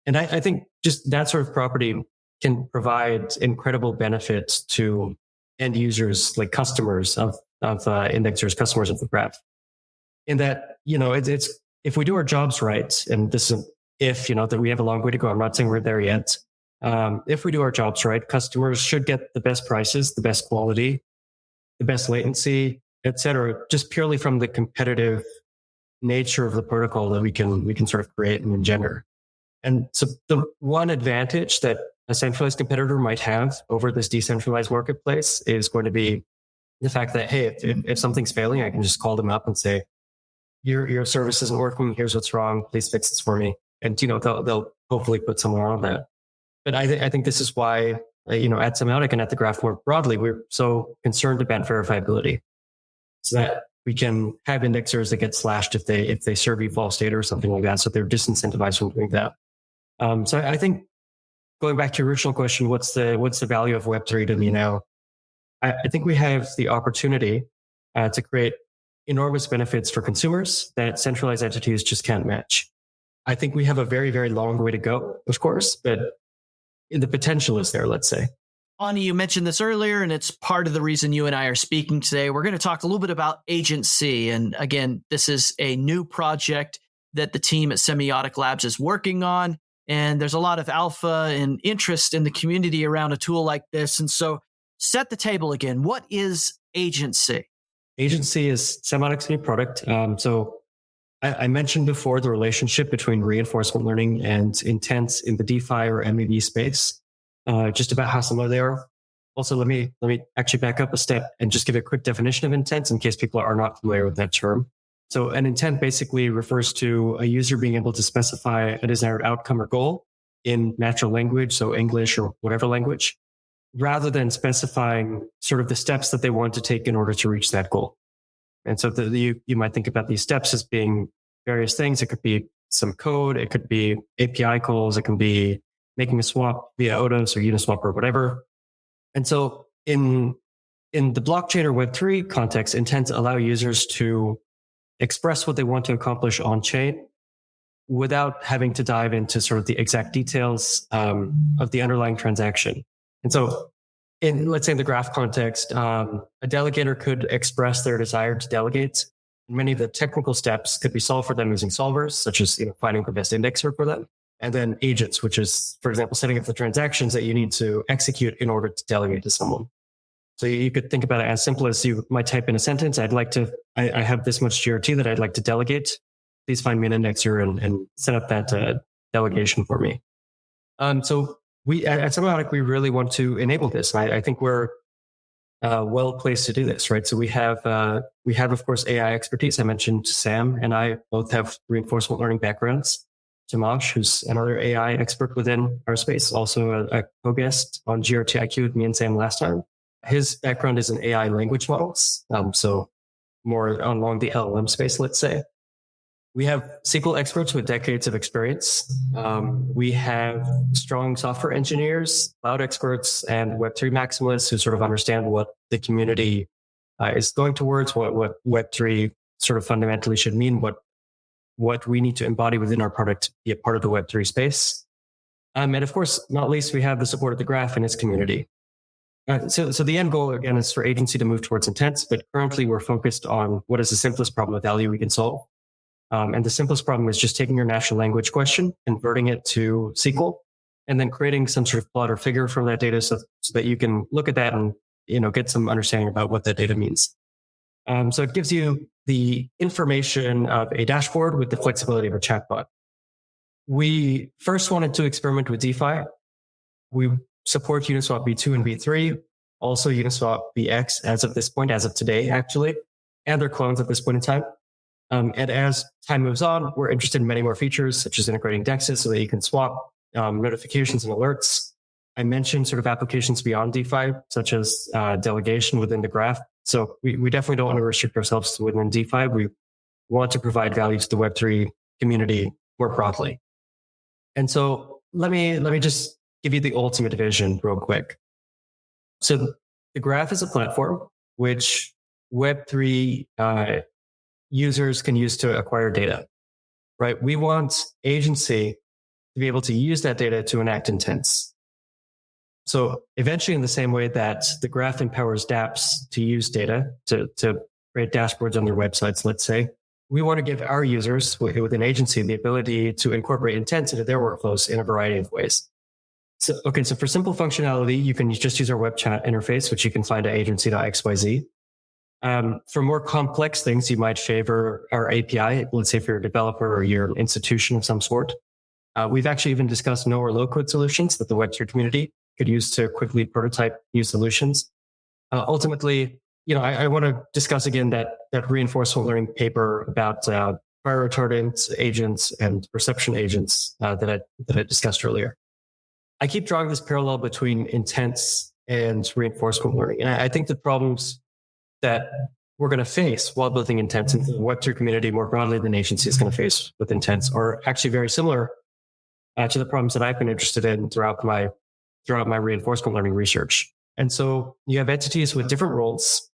And I think just that sort of property can provide incredible benefits to end users, like customers of indexers, customers of the graph. In that, it's if we do our jobs right, and this is if, that we have a long way to go. I'm not saying we're there yet. If we do our jobs right, customers should get the best prices, the best quality, the best latency, et cetera, just purely from the competitive nature of the protocol that we can sort of create and engender. And so the one advantage that a centralized competitor might have over this decentralized marketplace is going to be the fact that, hey, if something's failing, I can just call them up and say, your service isn't working. Here's what's wrong. Please fix this for me. And, they'll hopefully put someone on that. But I think this is why, at Semiotic and at the Graph more broadly, we're so concerned about verifiability, so that we can have indexers that get slashed if they serve you false data or something like that. So they're disincentivized from doing that. So I think going back to your original question, what's the value of Web3 to me now? I think we have the opportunity to create enormous benefits for consumers that centralized entities just can't match. I think we have a very, very long way to go, of course, but the potential is there, let's say. Ani, you mentioned this earlier, and it's part of the reason you and I are speaking today. We're going to talk a little bit about AgentC. And again, this is a new project that the team at Semiotic Labs is working on. And there's a lot of alpha and interest in the community around a tool like this. And so set the table again. What is AgentC? AgentC is Semiotic's new product. So I mentioned before the relationship between reinforcement learning and intents in the DeFi or MEV space, just about how similar they are. Also, let me actually back up a step and just give a quick definition of intents in case people are not familiar with that term. So an intent basically refers to a user being able to specify a desired outcome or goal in natural language, so English or whatever language, rather than specifying sort of the steps that they want to take in order to reach that goal. And so you might think about these steps as being various things. It could be some code. It could be API calls. It can be making a swap via Otis or Uniswap or whatever. And so in the blockchain or Web3 context, intents allow users to express what they want to accomplish on chain without having to dive into sort of the exact details of the underlying transaction. And so let's say in the graph context, a delegator could express their desire to delegate. Many of the technical steps could be solved for them using solvers, such as finding the best indexer for them. And then agents, which is, for example, setting up the transactions that you need to execute in order to delegate to someone. So you could think about it as simple as you might type in a sentence, I have this much GRT that I'd like to delegate. Please find me an indexer and set up that delegation for me. So we at Semiotic, we really want to enable this. And I think we're well placed to do this, right? So we have, of course, AI expertise. I mentioned Sam and I both have reinforcement learning backgrounds. Tomasz, who's another AI expert within our space, also a co-guest on GRTiQ with me and Sam last time. His background is in AI language models, so more along the LLM space, let's say. We have SQL experts with decades of experience. We have strong software engineers, cloud experts, and Web3 maximalists who sort of understand what the community is going towards, what Web3 sort of fundamentally should mean, what we need to embody within our product to be a part of the Web3 space. And of course, not least, we have the support of the graph and its community. So the end goal, again, is for AgentC to move towards intents, but currently we're focused on what is the simplest problem of value we can solve. And the simplest problem is just taking your natural language question, converting it to SQL, and then creating some sort of plot or figure from that data so that you can look at that and get some understanding about what that data means. So it gives you the information of a dashboard with the flexibility of a chatbot. We first wanted to experiment with DeFi. We support Uniswap v2 and v3, also Uniswap vx as of this point, as of today, actually, and their clones at this point in time. And as time moves on, we're interested in many more features, such as integrating DEXs so that you can swap notifications and alerts. I mentioned sort of applications beyond DeFi, such as delegation within the graph. So we definitely don't want to restrict ourselves to within DeFi. We want to provide value to the Web3 community more broadly. And so let me just give you the ultimate vision real quick. So the graph is a platform which Web3 users can use to acquire data, right? We want AgentC to be able to use that data to enact intents. So eventually, in the same way that the graph empowers dApps to use data to create dashboards on their websites, let's say, we want to give our users within AgentC the ability to incorporate intents into their workflows in a variety of ways. So for simple functionality, you can just use our web chat interface, which you can find at agenc.xyz. For more complex things, you might favor our API, let's say if you're a developer or you're an institution of some sort. We've actually even discussed no or low code solutions that the Web3 community could use to quickly prototype new solutions. Ultimately, I want to discuss again that reinforcement learning paper about fire retardant agents and perception agents that I discussed earlier. I keep drawing this parallel between intents and reinforcement learning. And I think the problems that we're going to face while building intents in the Web3 community more broadly than AgentC is going to face with intents are actually very similar to the problems that I've been interested in throughout my reinforcement learning research. And so you have entities with different roles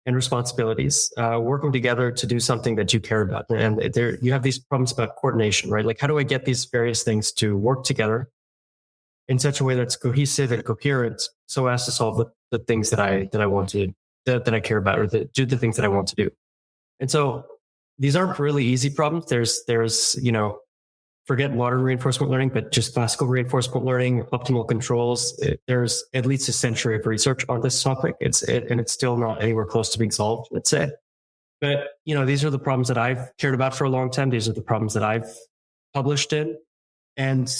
and responsibilities working together to do something that you care about. And you have these problems about coordination, right? Like, how do I get these various things to work together in such a way that's cohesive and coherent so as to solve the things that I want to, that I care about, or do the things that I want to do. And so these aren't really easy problems. There's forget modern reinforcement learning, but just classical reinforcement learning, optimal controls. There's at least a century of research on this topic. And it's still not anywhere close to being solved, let's say. But, these are the problems that I've cared about for a long time. These are the problems that I've published in. And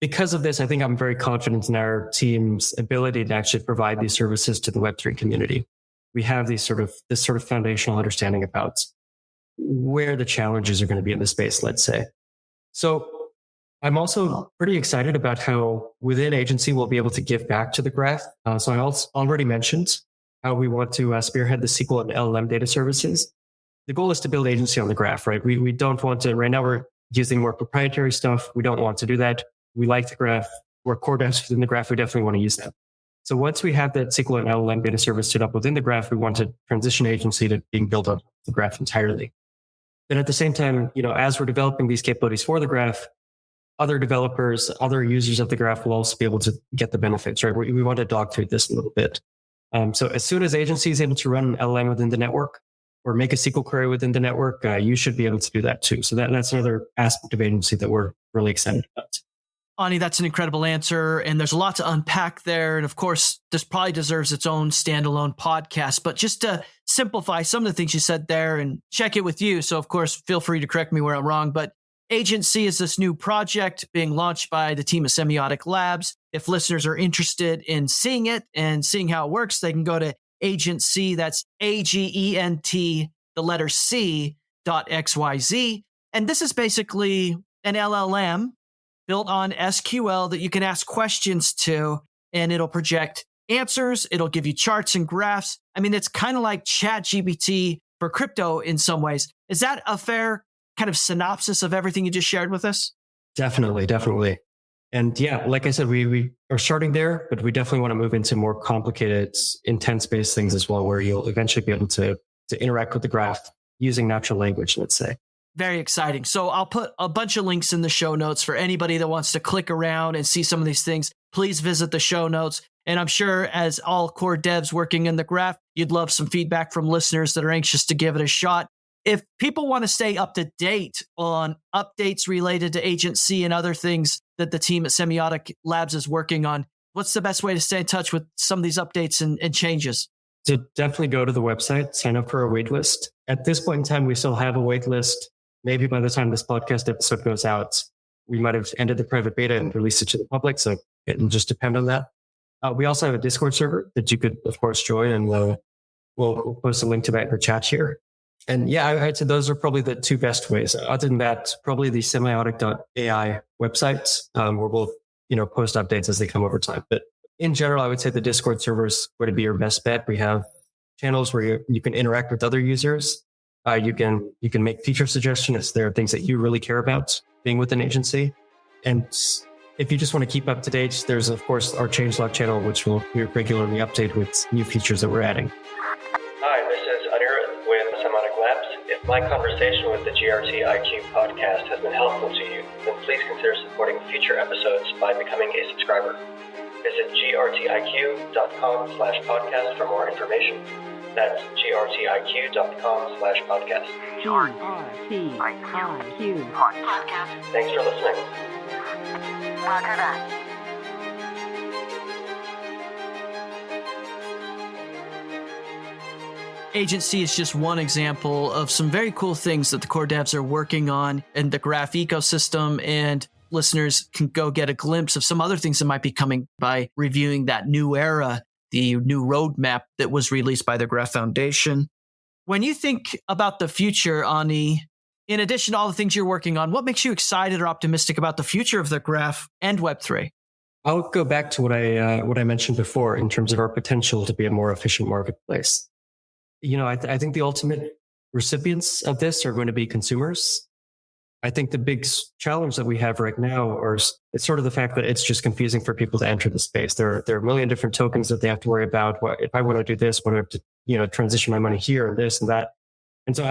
because of this, I think I'm very confident in our team's ability to actually provide these services to the Web3 community. We have this sort of foundational understanding about where the challenges are going to be in the space, let's say. So I'm also pretty excited about how within AgentC we'll be able to give back to the graph. So I also already mentioned how we want to spearhead the SQL and LLM data services. The goal is to build AgentC on the graph, right? We don't want to, right now we're using more proprietary stuff. We don't want to do that. We like the graph. We're core devs within the graph. We definitely want to use that. So once we have that SQL and LLM data service stood up within the graph, we want to transition AgentC to being built on the graph entirely. Then at the same time, as we're developing these capabilities for the graph, other developers, other users of the graph will also be able to get the benefits, right? We want to dogfood this a little bit. So as soon as AgentC is able to run an LLM within the network or make a SQL query within the network, you should be able to do that too. So that's another aspect of AgentC that we're really excited about. Ani, that's an incredible answer. And there's a lot to unpack there. And of course, this probably deserves its own standalone podcast. But just to simplify some of the things you said there and check it with you. So of course, feel free to correct me where I'm wrong. But AgentC is this new project being launched by the team at Semiotic Labs. If listeners are interested in seeing it and seeing how it works, they can go to AgentC. That's AGENT, the letter C.xyz. And this is basically an LLM built on SQL that you can ask questions to, and it'll project answers. It'll give you charts and graphs. I mean, it's kind of like ChatGPT for crypto in some ways. Is that a fair kind of synopsis of everything you just shared with us? Definitely. And yeah, like I said, we are starting there, but we definitely want to move into more complicated, intents-based things as well, where you'll eventually be able to interact with the graph using natural language, let's say. Very exciting. So I'll put a bunch of links in the show notes for anybody that wants to click around and see some of these things. Please visit the show notes. And I'm sure as all core devs working in the graph, you'd love some feedback from listeners that are anxious to give it a shot. If people want to stay up to date on updates related to AgentC and other things that the team at Semiotic Labs is working on, what's the best way to stay in touch with some of these updates and changes? So definitely go to the website, sign up for a wait list. At this point in time, we still have a wait list. Maybe by the time this podcast episode goes out, we might have ended the private beta and released it to the public. So it'll just depend on that. We also have a Discord server that you could, of course, join, and we'll post a link to that in the chat here. And yeah, I'd say those are probably the two best ways. Other than that, probably the semiotic.ai website, where we'll post updates as they come over time. But in general, I would say the Discord server is going to be your best bet. We have channels where you can interact with other users. You can make feature suggestions. There are things that you really care about being within AgentC. And if you just want to keep up to date, there's, of course, our changelog channel, which will regularly update with new features that we're adding. Hi, this my conversation with the GRTiQ podcast has been helpful to you, then please consider supporting future episodes by becoming a subscriber. Visit grtiq.com/podcast for more information. That's grtiq.com/podcast. GRTiQ podcast. Thanks for listening. Roger that. AgentC is just one example of some very cool things that the core devs are working on in the graph ecosystem, and listeners can go get a glimpse of some other things that might be coming by reviewing that new era, the new roadmap that was released by the Graph Foundation. When you think about the future, Ani, in addition to all the things you're working on, what makes you excited or optimistic about the future of the graph and Web3? I'll go back to what I mentioned before in terms of our potential to be a more efficient marketplace. I think the ultimate recipients of this are going to be consumers. I think the big challenge that we have right now it's sort of the fact that it's just confusing for people to enter the space. There are a million different tokens that they have to worry about. What if I want to do this? What do I have to, transition my money here and this and that? And so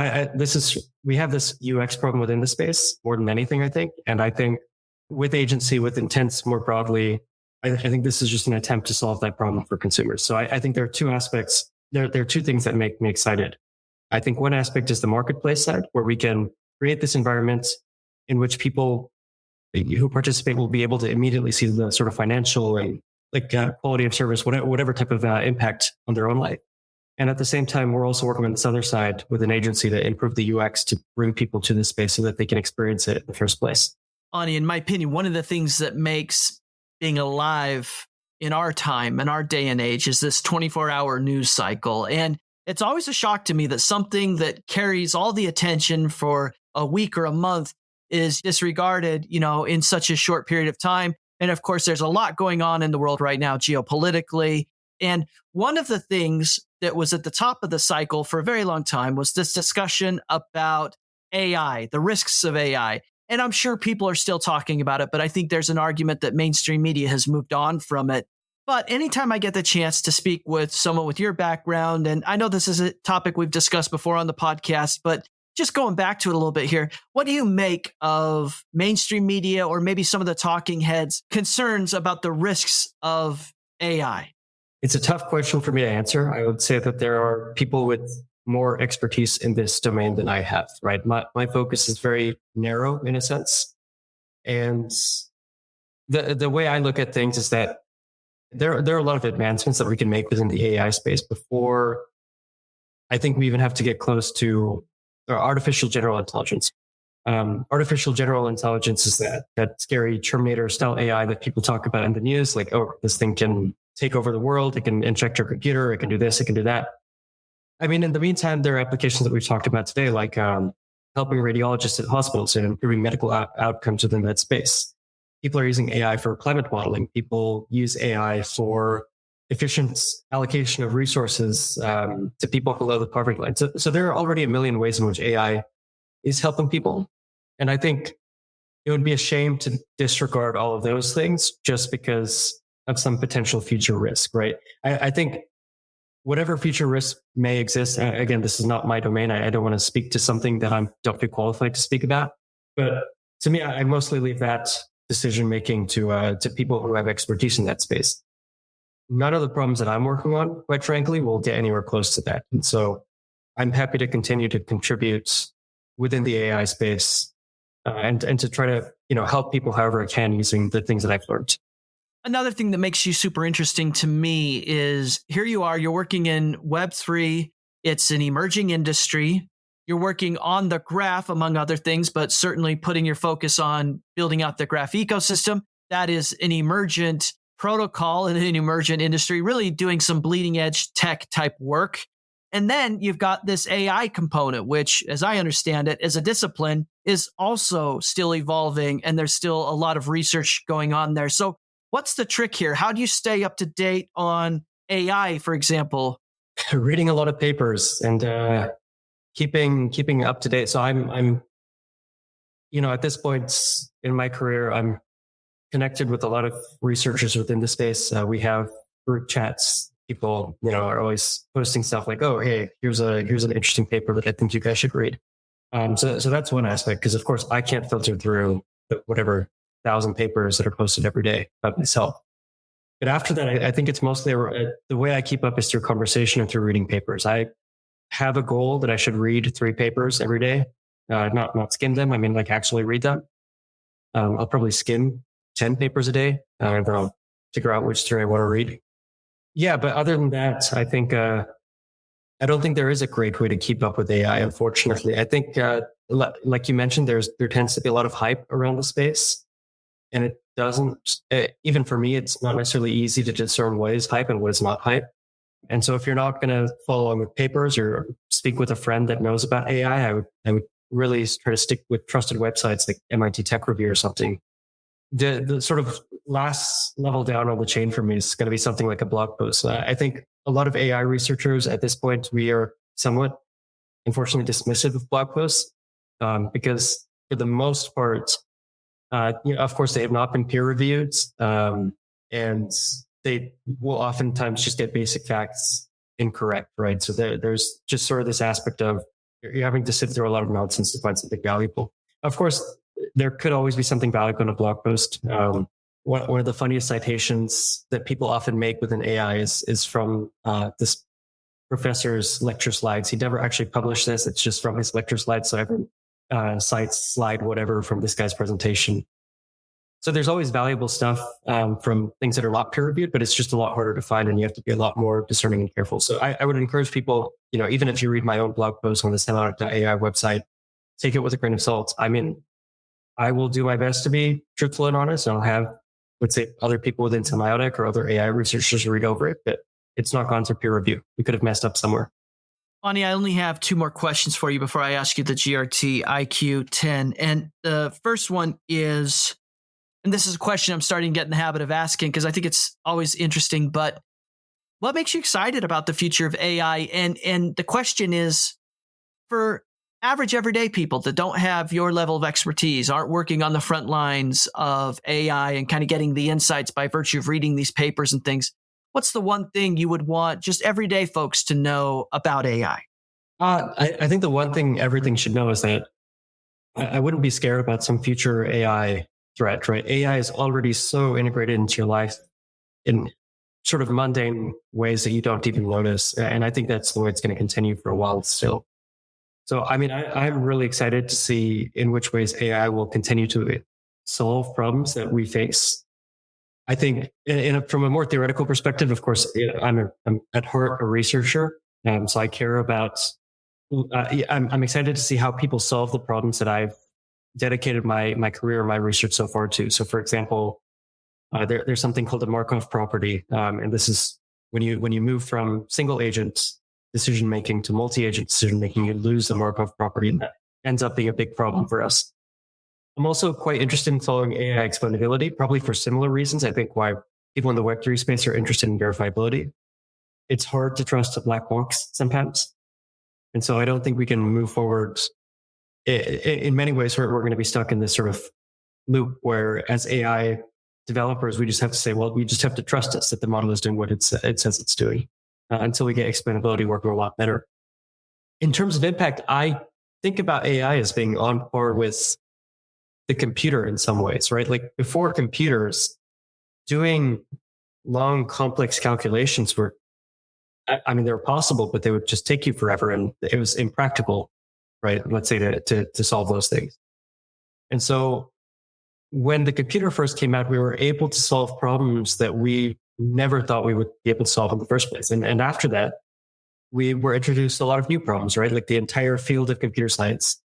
we have this UX problem within the space more than anything, I think. And I think with AgentC, with intents more broadly, I think this is just an attempt to solve that problem for consumers. So I think there are two aspects. There are two things that make me excited. I think one aspect is the marketplace side, where we can create this environment in which people who participate will be able to immediately see the sort of financial and quality of service, whatever type of impact on their own life. And at the same time, we're also working on this other side with an agency to improve the UX to bring people to this space so that they can experience it in the first place. Ani, in my opinion, one of the things that makes being alive in our time, in our day and age, is this 24-hour news cycle. And it's always a shock to me that something that carries all the attention for a week or a month is disregarded, in such a short period of time. And of course, there's a lot going on in the world right now geopolitically. And one of the things that was at the top of the cycle for a very long time was this discussion about AI, the risks of AI. And I'm sure people are still talking about it, but I think there's an argument that mainstream media has moved on from it. But anytime I get the chance to speak with someone with your background, and I know this is a topic we've discussed before on the podcast, but just going back to it a little bit here, what do you make of mainstream media or maybe some of the talking heads' concerns about the risks of AI? It's a tough question for me to answer. I would say that there are people with more expertise in this domain than I have, right? My focus is very narrow in a sense. And the way I look at things is that there are a lot of advancements that we can make within the AI space before I think we even have to get close to artificial general intelligence. Artificial general intelligence is that scary Terminator style AI that people talk about in the news, like, oh, this thing can take over the world. It can inject your computer. It can do this. It can do that. I mean, in the meantime, there are applications that we've talked about today, like helping radiologists at hospitals and improving medical outcomes within that space. People are using AI for climate modeling. People use AI for efficient allocation of resources to people below the poverty line. So there are already a million ways in which AI is helping people. And I think it would be a shame to disregard all of those things just because of some potential future risk, right? I think whatever future risk may exist, again, this is not my domain. I don't want to speak to something that I don't feel qualified to speak about. But to me, I mostly leave that decision-making to people who have expertise in that space. None of the problems that I'm working on, quite frankly, will get anywhere close to that. And so I'm happy to continue to contribute within the AI space and to try to help people however I can using the things that I've learned. Another thing that makes you super interesting to me is here you are, you're working in Web3. It's an emerging industry. You're working on the graph, among other things, but certainly putting your focus on building out the graph ecosystem. That is an emergent protocol in an emergent industry, really doing some bleeding edge tech type work. And then you've got this AI component, which, as I understand it, as a discipline, is also still evolving. And there's still a lot of research going on there. So what's the trick here? How do you stay up to date on AI, for example? Reading a lot of papers and keeping up to date. So I'm at this point in my career, I'm connected with a lot of researchers within the space. We have group chats. People, are always posting stuff like, "Oh, hey, here's an interesting paper that I think you guys should read." So that's one aspect, because of course I can't filter through whatever 1,000 papers that are posted every day about myself. But after that, I think it's mostly the way I keep up is through conversation and through reading papers. I have a goal that I should read 3 papers every day, not skim them. I mean, like actually read them. I'll probably skim 10 papers a day, and then I'll figure out which 3 I want to read. Yeah, but other than that, I think I don't think there is a great way to keep up with AI. Unfortunately, I think like you mentioned, there tends to be a lot of hype around the space, and it doesn't. Even for me, it's not necessarily easy to discern what is hype and what is not hype. And so, if you're not going to follow along with papers or speak with a friend that knows about AI, I would really try to stick with trusted websites like MIT Tech Review or something. The sort of last level down on the chain for me is going to be something like a blog post. I think a lot of AI researchers at this point, we are somewhat, unfortunately, dismissive of blog posts because for the most part, of course, they have not been peer reviewed, and they will oftentimes just get basic facts incorrect, right? So there's just sort of this aspect of you're having to sit through a lot of nonsense to find something valuable. Of course, there could always be something valuable in a blog post. One of the funniest citations that people often make with an AI is from this professor's lecture slides. He never actually published this. It's just from his lecture slides. So everyone cites slide whatever from this guy's presentation. So there's always valuable stuff from things that are not peer reviewed, but it's just a lot harder to find, and you have to be a lot more discerning and careful. So I would encourage people, even if you read my own blog post on the Semiotic.ai website, take it with a grain of salt. I mean, I will do my best to be truthful and honest. I'll have, let's say, other people within Semiotic or other AI researchers read over it, but it's not gone through peer review. We could have messed up somewhere. Ani, I only have 2 more questions for you before I ask you the GRTiQ 10. And the first one is, and this is a question I'm starting to get in the habit of asking because I think it's always interesting, but what makes you excited about the future of AI? And the question is, for average everyday people that don't have your level of expertise, aren't working on the front lines of AI and kind of getting the insights by virtue of reading these papers and things, what's the one thing you would want just everyday folks to know about AI? I think the one thing everything should know is that I wouldn't be scared about some future AI threat, right? AI is already so integrated into your life in sort of mundane ways that you don't even notice. And I think that's the way it's going to continue for a while still. So, I mean, I'm really excited to see in which ways AI will continue to solve problems that we face. I think from a more theoretical perspective, of course, I'm at heart a researcher. So I care about, I'm excited to see how people solve the problems that I've dedicated my career, my research so far to. So for example, there's something called a Markov property. And this is when you move from single agent decision-making to multi-agent decision-making, you lose the Markov property, and that ends up being a big problem for us. I'm also quite interested in following AI explainability, probably for similar reasons. I think why people in the Web3 space are interested in verifiability. It's hard to trust a black box sometimes. And so I don't think we can move forward. In many ways, we're going to be stuck in this sort of loop where as AI developers, we just have to say, well, we just have to trust us that the model is doing what it says it's doing. Until we get explainability working a lot better. In terms of impact, I think about AI as being on par with the computer in some ways, right? Like before computers, doing long, complex calculations were, I mean, they were possible, but they would just take you forever and it was impractical, right? Let's say to solve those things. And so when the computer first came out, we were able to solve problems that we never thought we would be able to solve in the first place. And after that, we were introduced to a lot of new problems, right? Like the entire field of computer science,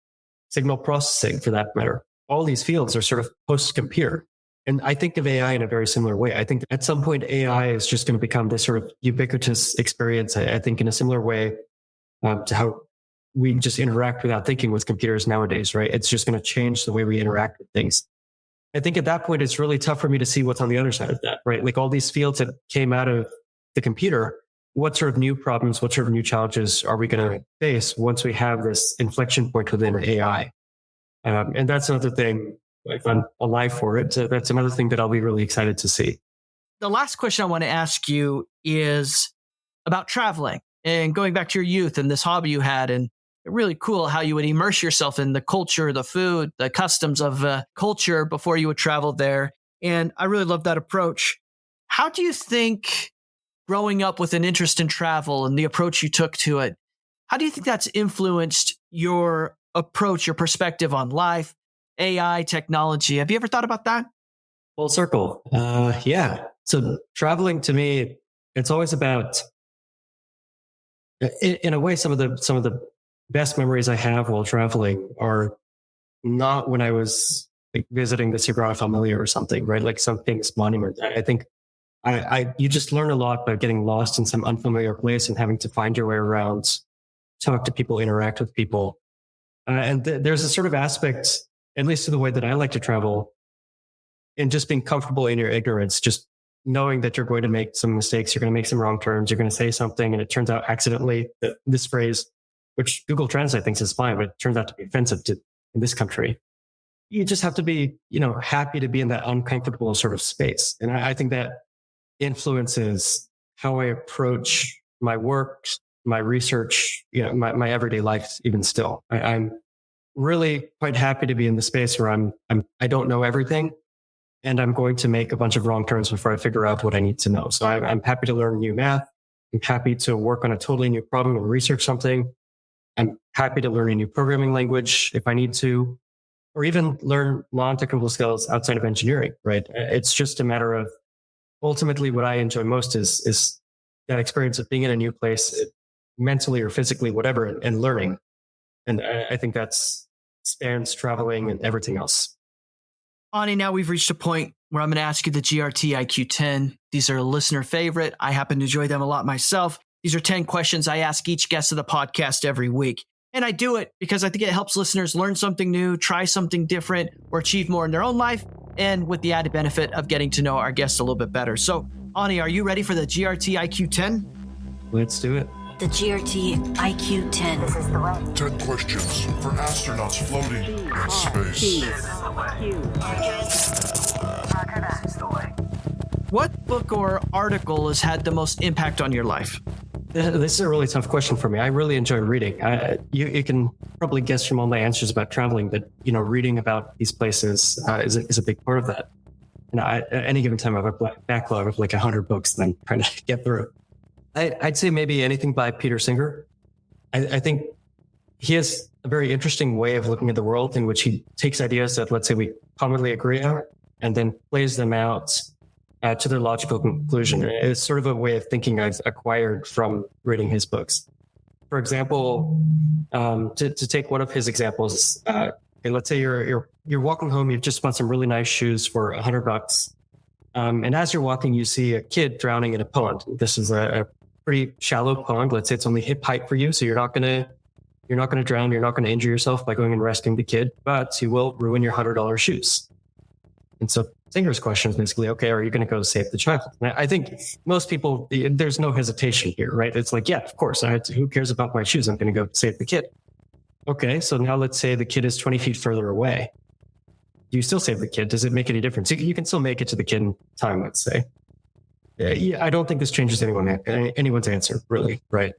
signal processing for that matter. All these fields are sort of post-computer. And I think of AI in a very similar way. I think at some point, AI is just going to become this sort of ubiquitous experience. I think in a similar way to how we just interact without thinking with computers nowadays, right? It's just going to change the way we interact with things. I think at that point, it's really tough for me to see what's on the other side of that, right? Like all these fields that came out of the computer, what sort of new problems, what sort of new challenges are we going to face once we have this inflection point within AI? And that's another thing, if I'm alive for it, that's another thing that I'll be really excited to see. The last question I want to ask you is about traveling and going back to your youth and this hobby you had and really cool how you would immerse yourself in the culture, the food, the customs of culture before you would travel there. And I really love that approach. How do you think growing up with an interest in travel and the approach you took to it, how do you think that's influenced your approach, your perspective on life, AI, technology? Have you ever thought about that? Full circle. Yeah. So traveling to me, it's always about, in a way, some of the best memories I have while traveling are not when I was like visiting the Sagrada Familia or something, right? Like some famous monument. I think you just learn a lot by getting lost in some unfamiliar place and having to find your way around, talk to people, interact with people. And there's a sort of aspect, at least to the way that I like to travel, in just being comfortable in your ignorance, just knowing that you're going to make some mistakes, you're going to make some wrong turns, you're going to say something, and it turns out accidentally that this phrase, which Google Translate thinks is fine, but it turns out to be offensive in this country. You just have to be, happy to be in that uncomfortable sort of space. And I think that influences how I approach my work, my research, my everyday life, even still. I'm really quite happy to be in the space where I don't know everything, and I'm going to make a bunch of wrong turns before I figure out what I need to know. So I'm happy to learn new math. I'm happy to work on a totally new problem or research something. I'm happy to learn a new programming language if I need to, or even learn non-technical skills outside of engineering, right? It's just a matter of, ultimately what I enjoy most is that experience of being in a new place, mentally or physically, whatever, and learning. And I think that's spans traveling and everything else. Ani, now we've reached a point where I'm going to ask you the GRTiQ 10. These are a listener favorite. I happen to enjoy them a lot myself. These are 10 questions I ask each guest of the podcast every week. And I do it because I think it helps listeners learn something new, try something different, or achieve more in their own life, and with the added benefit of getting to know our guests a little bit better. So, Ani, are you ready for the GRTiQ 10? Let's do it. The GRTiQ 10. This is the way. 10 questions for astronauts floating in space. What book or article has had the most impact on your life? This is a really tough question for me. I really enjoy reading. You can probably guess from all my answers about traveling that, reading about these places is a big part of that. And at any given time, I have a backlog of like 100 books that I'm trying to get through. I'd say maybe anything by Peter Singer. I think he has a very interesting way of looking at the world in which he takes ideas that, let's say, we commonly agree on, and then plays them out to their logical conclusion. It's sort of a way of thinking I've acquired from reading his books. For example, to take one of his examples, let's say you're walking home, you've just bought some really nice shoes for $100. And as you're walking, you see a kid drowning in a pond. This is a pretty shallow pond. Let's say it's only hip height for you, so you're not going to drown. You're not going to injure yourself by going and rescuing the kid, but you will ruin your $100 shoes. And so Singer's question is basically, okay, are you going to go save the child? And I think most people, there's no hesitation here, right? It's like, yeah, of course. Who cares about my shoes? I'm going to go save the kid. Okay, so now let's say the kid is 20 feet further away. Do you still save the kid? Does it make any difference? You can still make it to the kid in time, let's say. Yeah, I don't think this changes anyone's answer, really, right?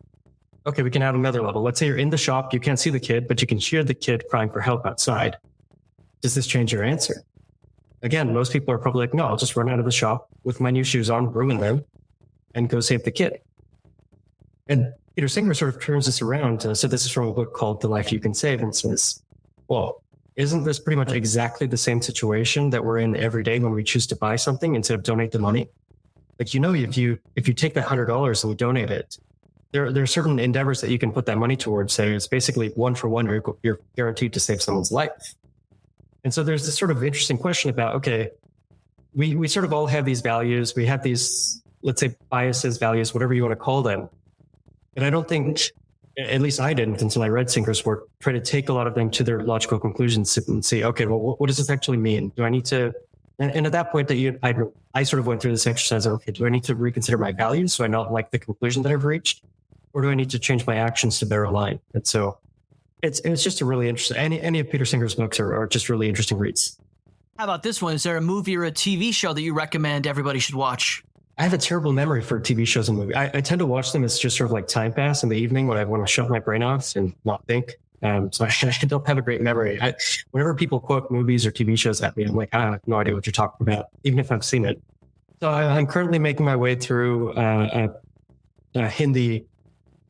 Okay, we can add another level. Let's say you're in the shop, you can't see the kid, but you can hear the kid crying for help outside. Does this change your answer? Again, most people are probably like, no, I'll just run out of the shop with my new shoes on, ruin them, and go save the kid. And Peter Singer sort of turns this around. So this is from a book called The Life You Can Save, and says, well, isn't this pretty much exactly the same situation that we're in every day when we choose to buy something instead of donate the money? Like, if you take that $100 and we donate it, there are certain endeavors that you can put that money towards. So it's basically one for one, you're guaranteed to save someone's life. And so there's this sort of interesting question about, okay, we sort of all have these values. We have these, let's say, biases, values, whatever you want to call them. And I don't think, at least I didn't until I read Singer's work, try to take a lot of them to their logical conclusions and see, okay, well, what does this actually mean? Do I need to, and at that point I sort of went through this exercise of, okay, do I need to reconsider my values so I not like the conclusion that I've reached? Or do I need to change my actions to better align? And so it's just a really interesting, any of Peter Singer's books are just really interesting reads. How about this one? Is there a movie or a TV show that you recommend everybody should watch? I have a terrible memory for TV shows and movies. I tend to watch them as just sort of like time pass in the evening when I want to shut my brain off and not think. So I don't have a great memory. Whenever people quote movies or TV shows at me, I'm like, I have no idea what you're talking about, even if I've seen it. So I'm currently making my way through a Hindi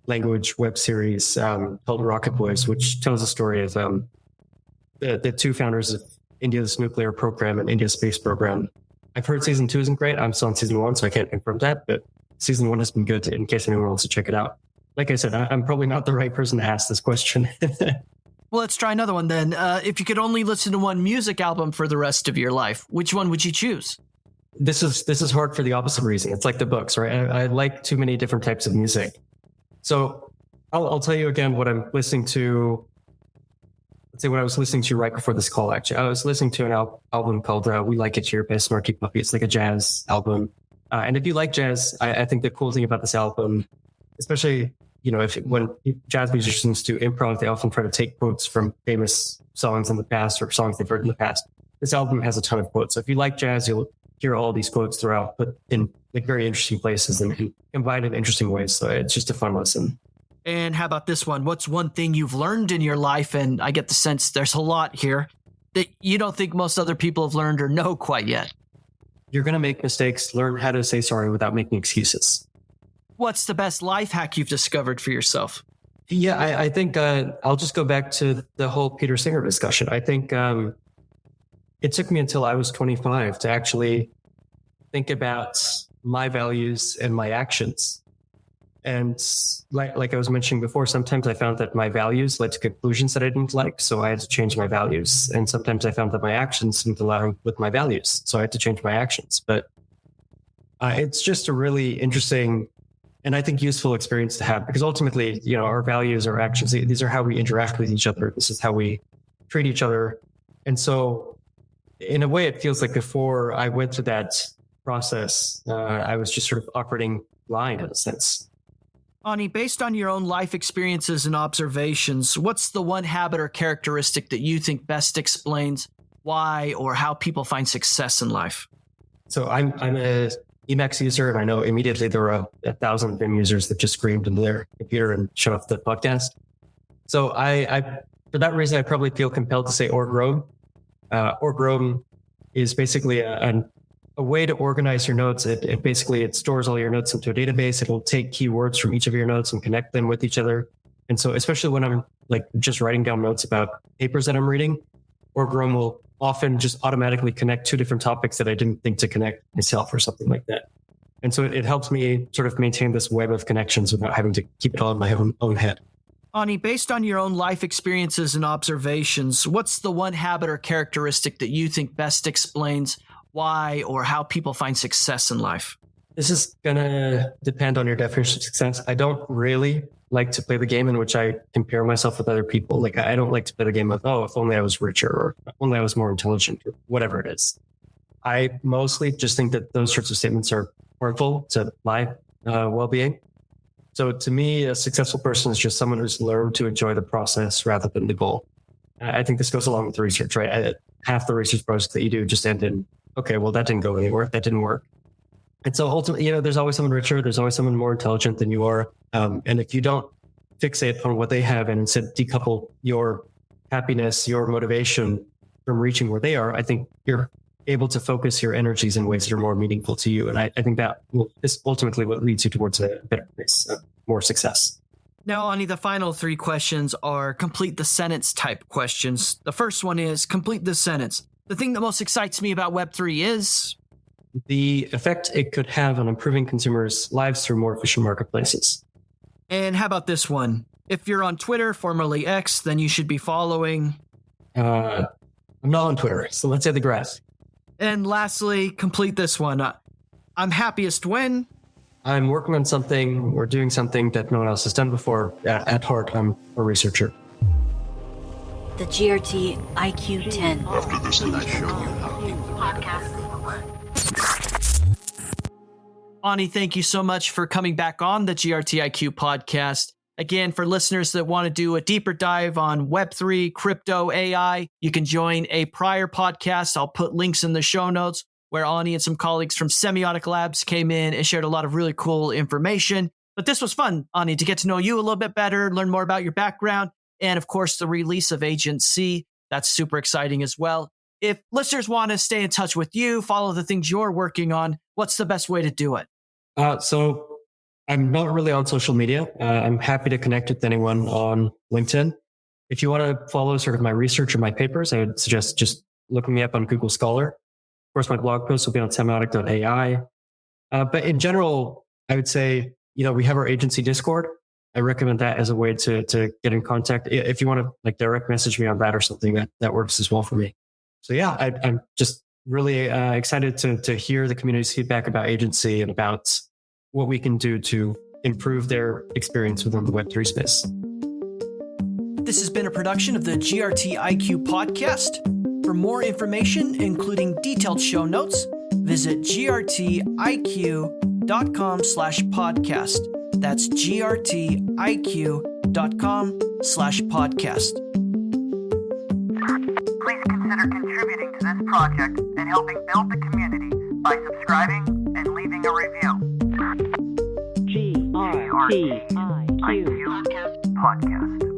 language web series called Rocket Boys, which tells the story of the two founders of India's nuclear program and India's space program. I've heard season 2 isn't great. I'm still on season 1, so I can't confirm that, but season 1 has been good in case anyone wants to check it out. Like I said, I'm probably not the right person to ask this question. Well, let's try another one then. If you could only listen to one music album for the rest of your life, which one would you choose? This is hard for the opposite reason. It's like the books, right? I like too many different types of music. So I'll tell you again what I'm listening to. Let's say what I was listening to right before this call, actually. I was listening to an album called We Like It Here by Smarty Puppy. It's like a jazz album. And if you like jazz, I think the cool thing about this album, especially, when jazz musicians do improv, they often try to take quotes from famous songs in the past or songs they've heard in the past. This album has a ton of quotes. So if you like jazz, you'll hear all these quotes throughout, but in like very interesting places and combined in interesting ways. So it's just a fun listen. And how about this one? What's one thing you've learned in your life? And I get the sense there's a lot here that you don't think most other people have learned or know quite yet. You're going to make mistakes. Learn how to say sorry without making excuses. What's the best life hack you've discovered for yourself? Yeah, I think I'll just go back to the whole Peter Singer discussion. I think it took me until I was 25 to actually think about my values and my actions. And like I was mentioning before, sometimes I found that my values led to conclusions that I didn't like, so I had to change my values. And sometimes I found that my actions didn't align with my values, so I had to change my actions. But it's just a really interesting and I think useful experience to have, because ultimately, our values, our actions, these are how we interact with each other. This is how we treat each other. And so in a way, it feels like before I went through that process, I was just sort of operating blind in a sense. Ani, based on your own life experiences and observations, what's the one habit or characteristic that you think best explains why or how people find success in life? So I'm a Emacs user, and I know immediately there were 1,000 Vim users that just screamed into their computer and shut off the podcast. So I for that reason, I probably feel compelled to say org roam. Org roam is basically a way to organize your notes. It stores all your notes into a database. It'll take keywords from each of your notes and connect them with each other. And so especially when I'm like just writing down notes about papers that I'm reading, org roam will often just automatically connect 2 different topics that I didn't think to connect myself or something like that. And so it helps me sort of maintain this web of connections without having to keep it all in my own head. Ani, based on your own life experiences and observations, what's the one habit or characteristic that you think best explains why or how people find success in life? This is going to depend on your definition of success. I don't really like to play the game in which I compare myself with other people. Like, I don't like to play the game of, if only I was richer or if only I was more intelligent or whatever it is. I mostly just think that those sorts of statements are harmful to my well-being. So to me, a successful person is just someone who's learned to enjoy the process rather than the goal. I think this goes along with the research, right? Half the research projects that you do just end in, okay, well, that didn't go anywhere. That didn't work. And so ultimately, there's always someone richer. There's always someone more intelligent than you are. And if you don't fixate on what they have and instead decouple your happiness, your motivation from reaching where they are, I think you're able to focus your energies in ways that are more meaningful to you. And I think that is ultimately what leads you towards a better place, more success. Now, Ani, the final 3 questions are complete the sentence type questions. The first one is complete the sentence. The thing that most excites me about Web3 is the effect it could have on improving consumers' lives through more efficient marketplaces. And how about this one? If you're on Twitter, formerly X, then you should be following. I'm not on Twitter, so let's say the grass. And lastly, complete this one. I'm happiest when I'm working on something or doing something that no one else has done before. At heart, I'm a researcher. The GRTiQ 10. After this, then I show you how deep the Podcast. Ani, thank you so much for coming back on the GRTiQ podcast. Again, for listeners that want to do a deeper dive on Web3, crypto, AI, you can join a prior podcast. I'll put links in the show notes. where Ani and some colleagues from Semiotic Labs came in and shared a lot of really cool information. But this was fun, Ani, to get to know you a little bit better, learn more about your background, and of course, the release of AgentC. That's super exciting as well. If listeners want to stay in touch with you, follow the things you're working on, what's the best way to do it? So I'm not really on social media. I'm happy to connect with anyone on LinkedIn. If you want to follow sort of my research or my papers, I would suggest just looking me up on Google Scholar. Of course, my blog posts will be on semiotic.ai. But in general, I would say, we have our AgentC Discord. I recommend that as a way to get in contact. If you want to direct message me on that or something, that works as well for me. So yeah, I'm just really excited to hear the community's feedback about AgentC and about what we can do to improve their experience within the Web3 space. This has been a production of the GRTiQ podcast. For more information, including detailed show notes, visit grtiq.com/podcast. That's grtiq.com/podcast. Please consider contributing to this project and helping build the community by subscribing and leaving a review. GRTiQ Podcast.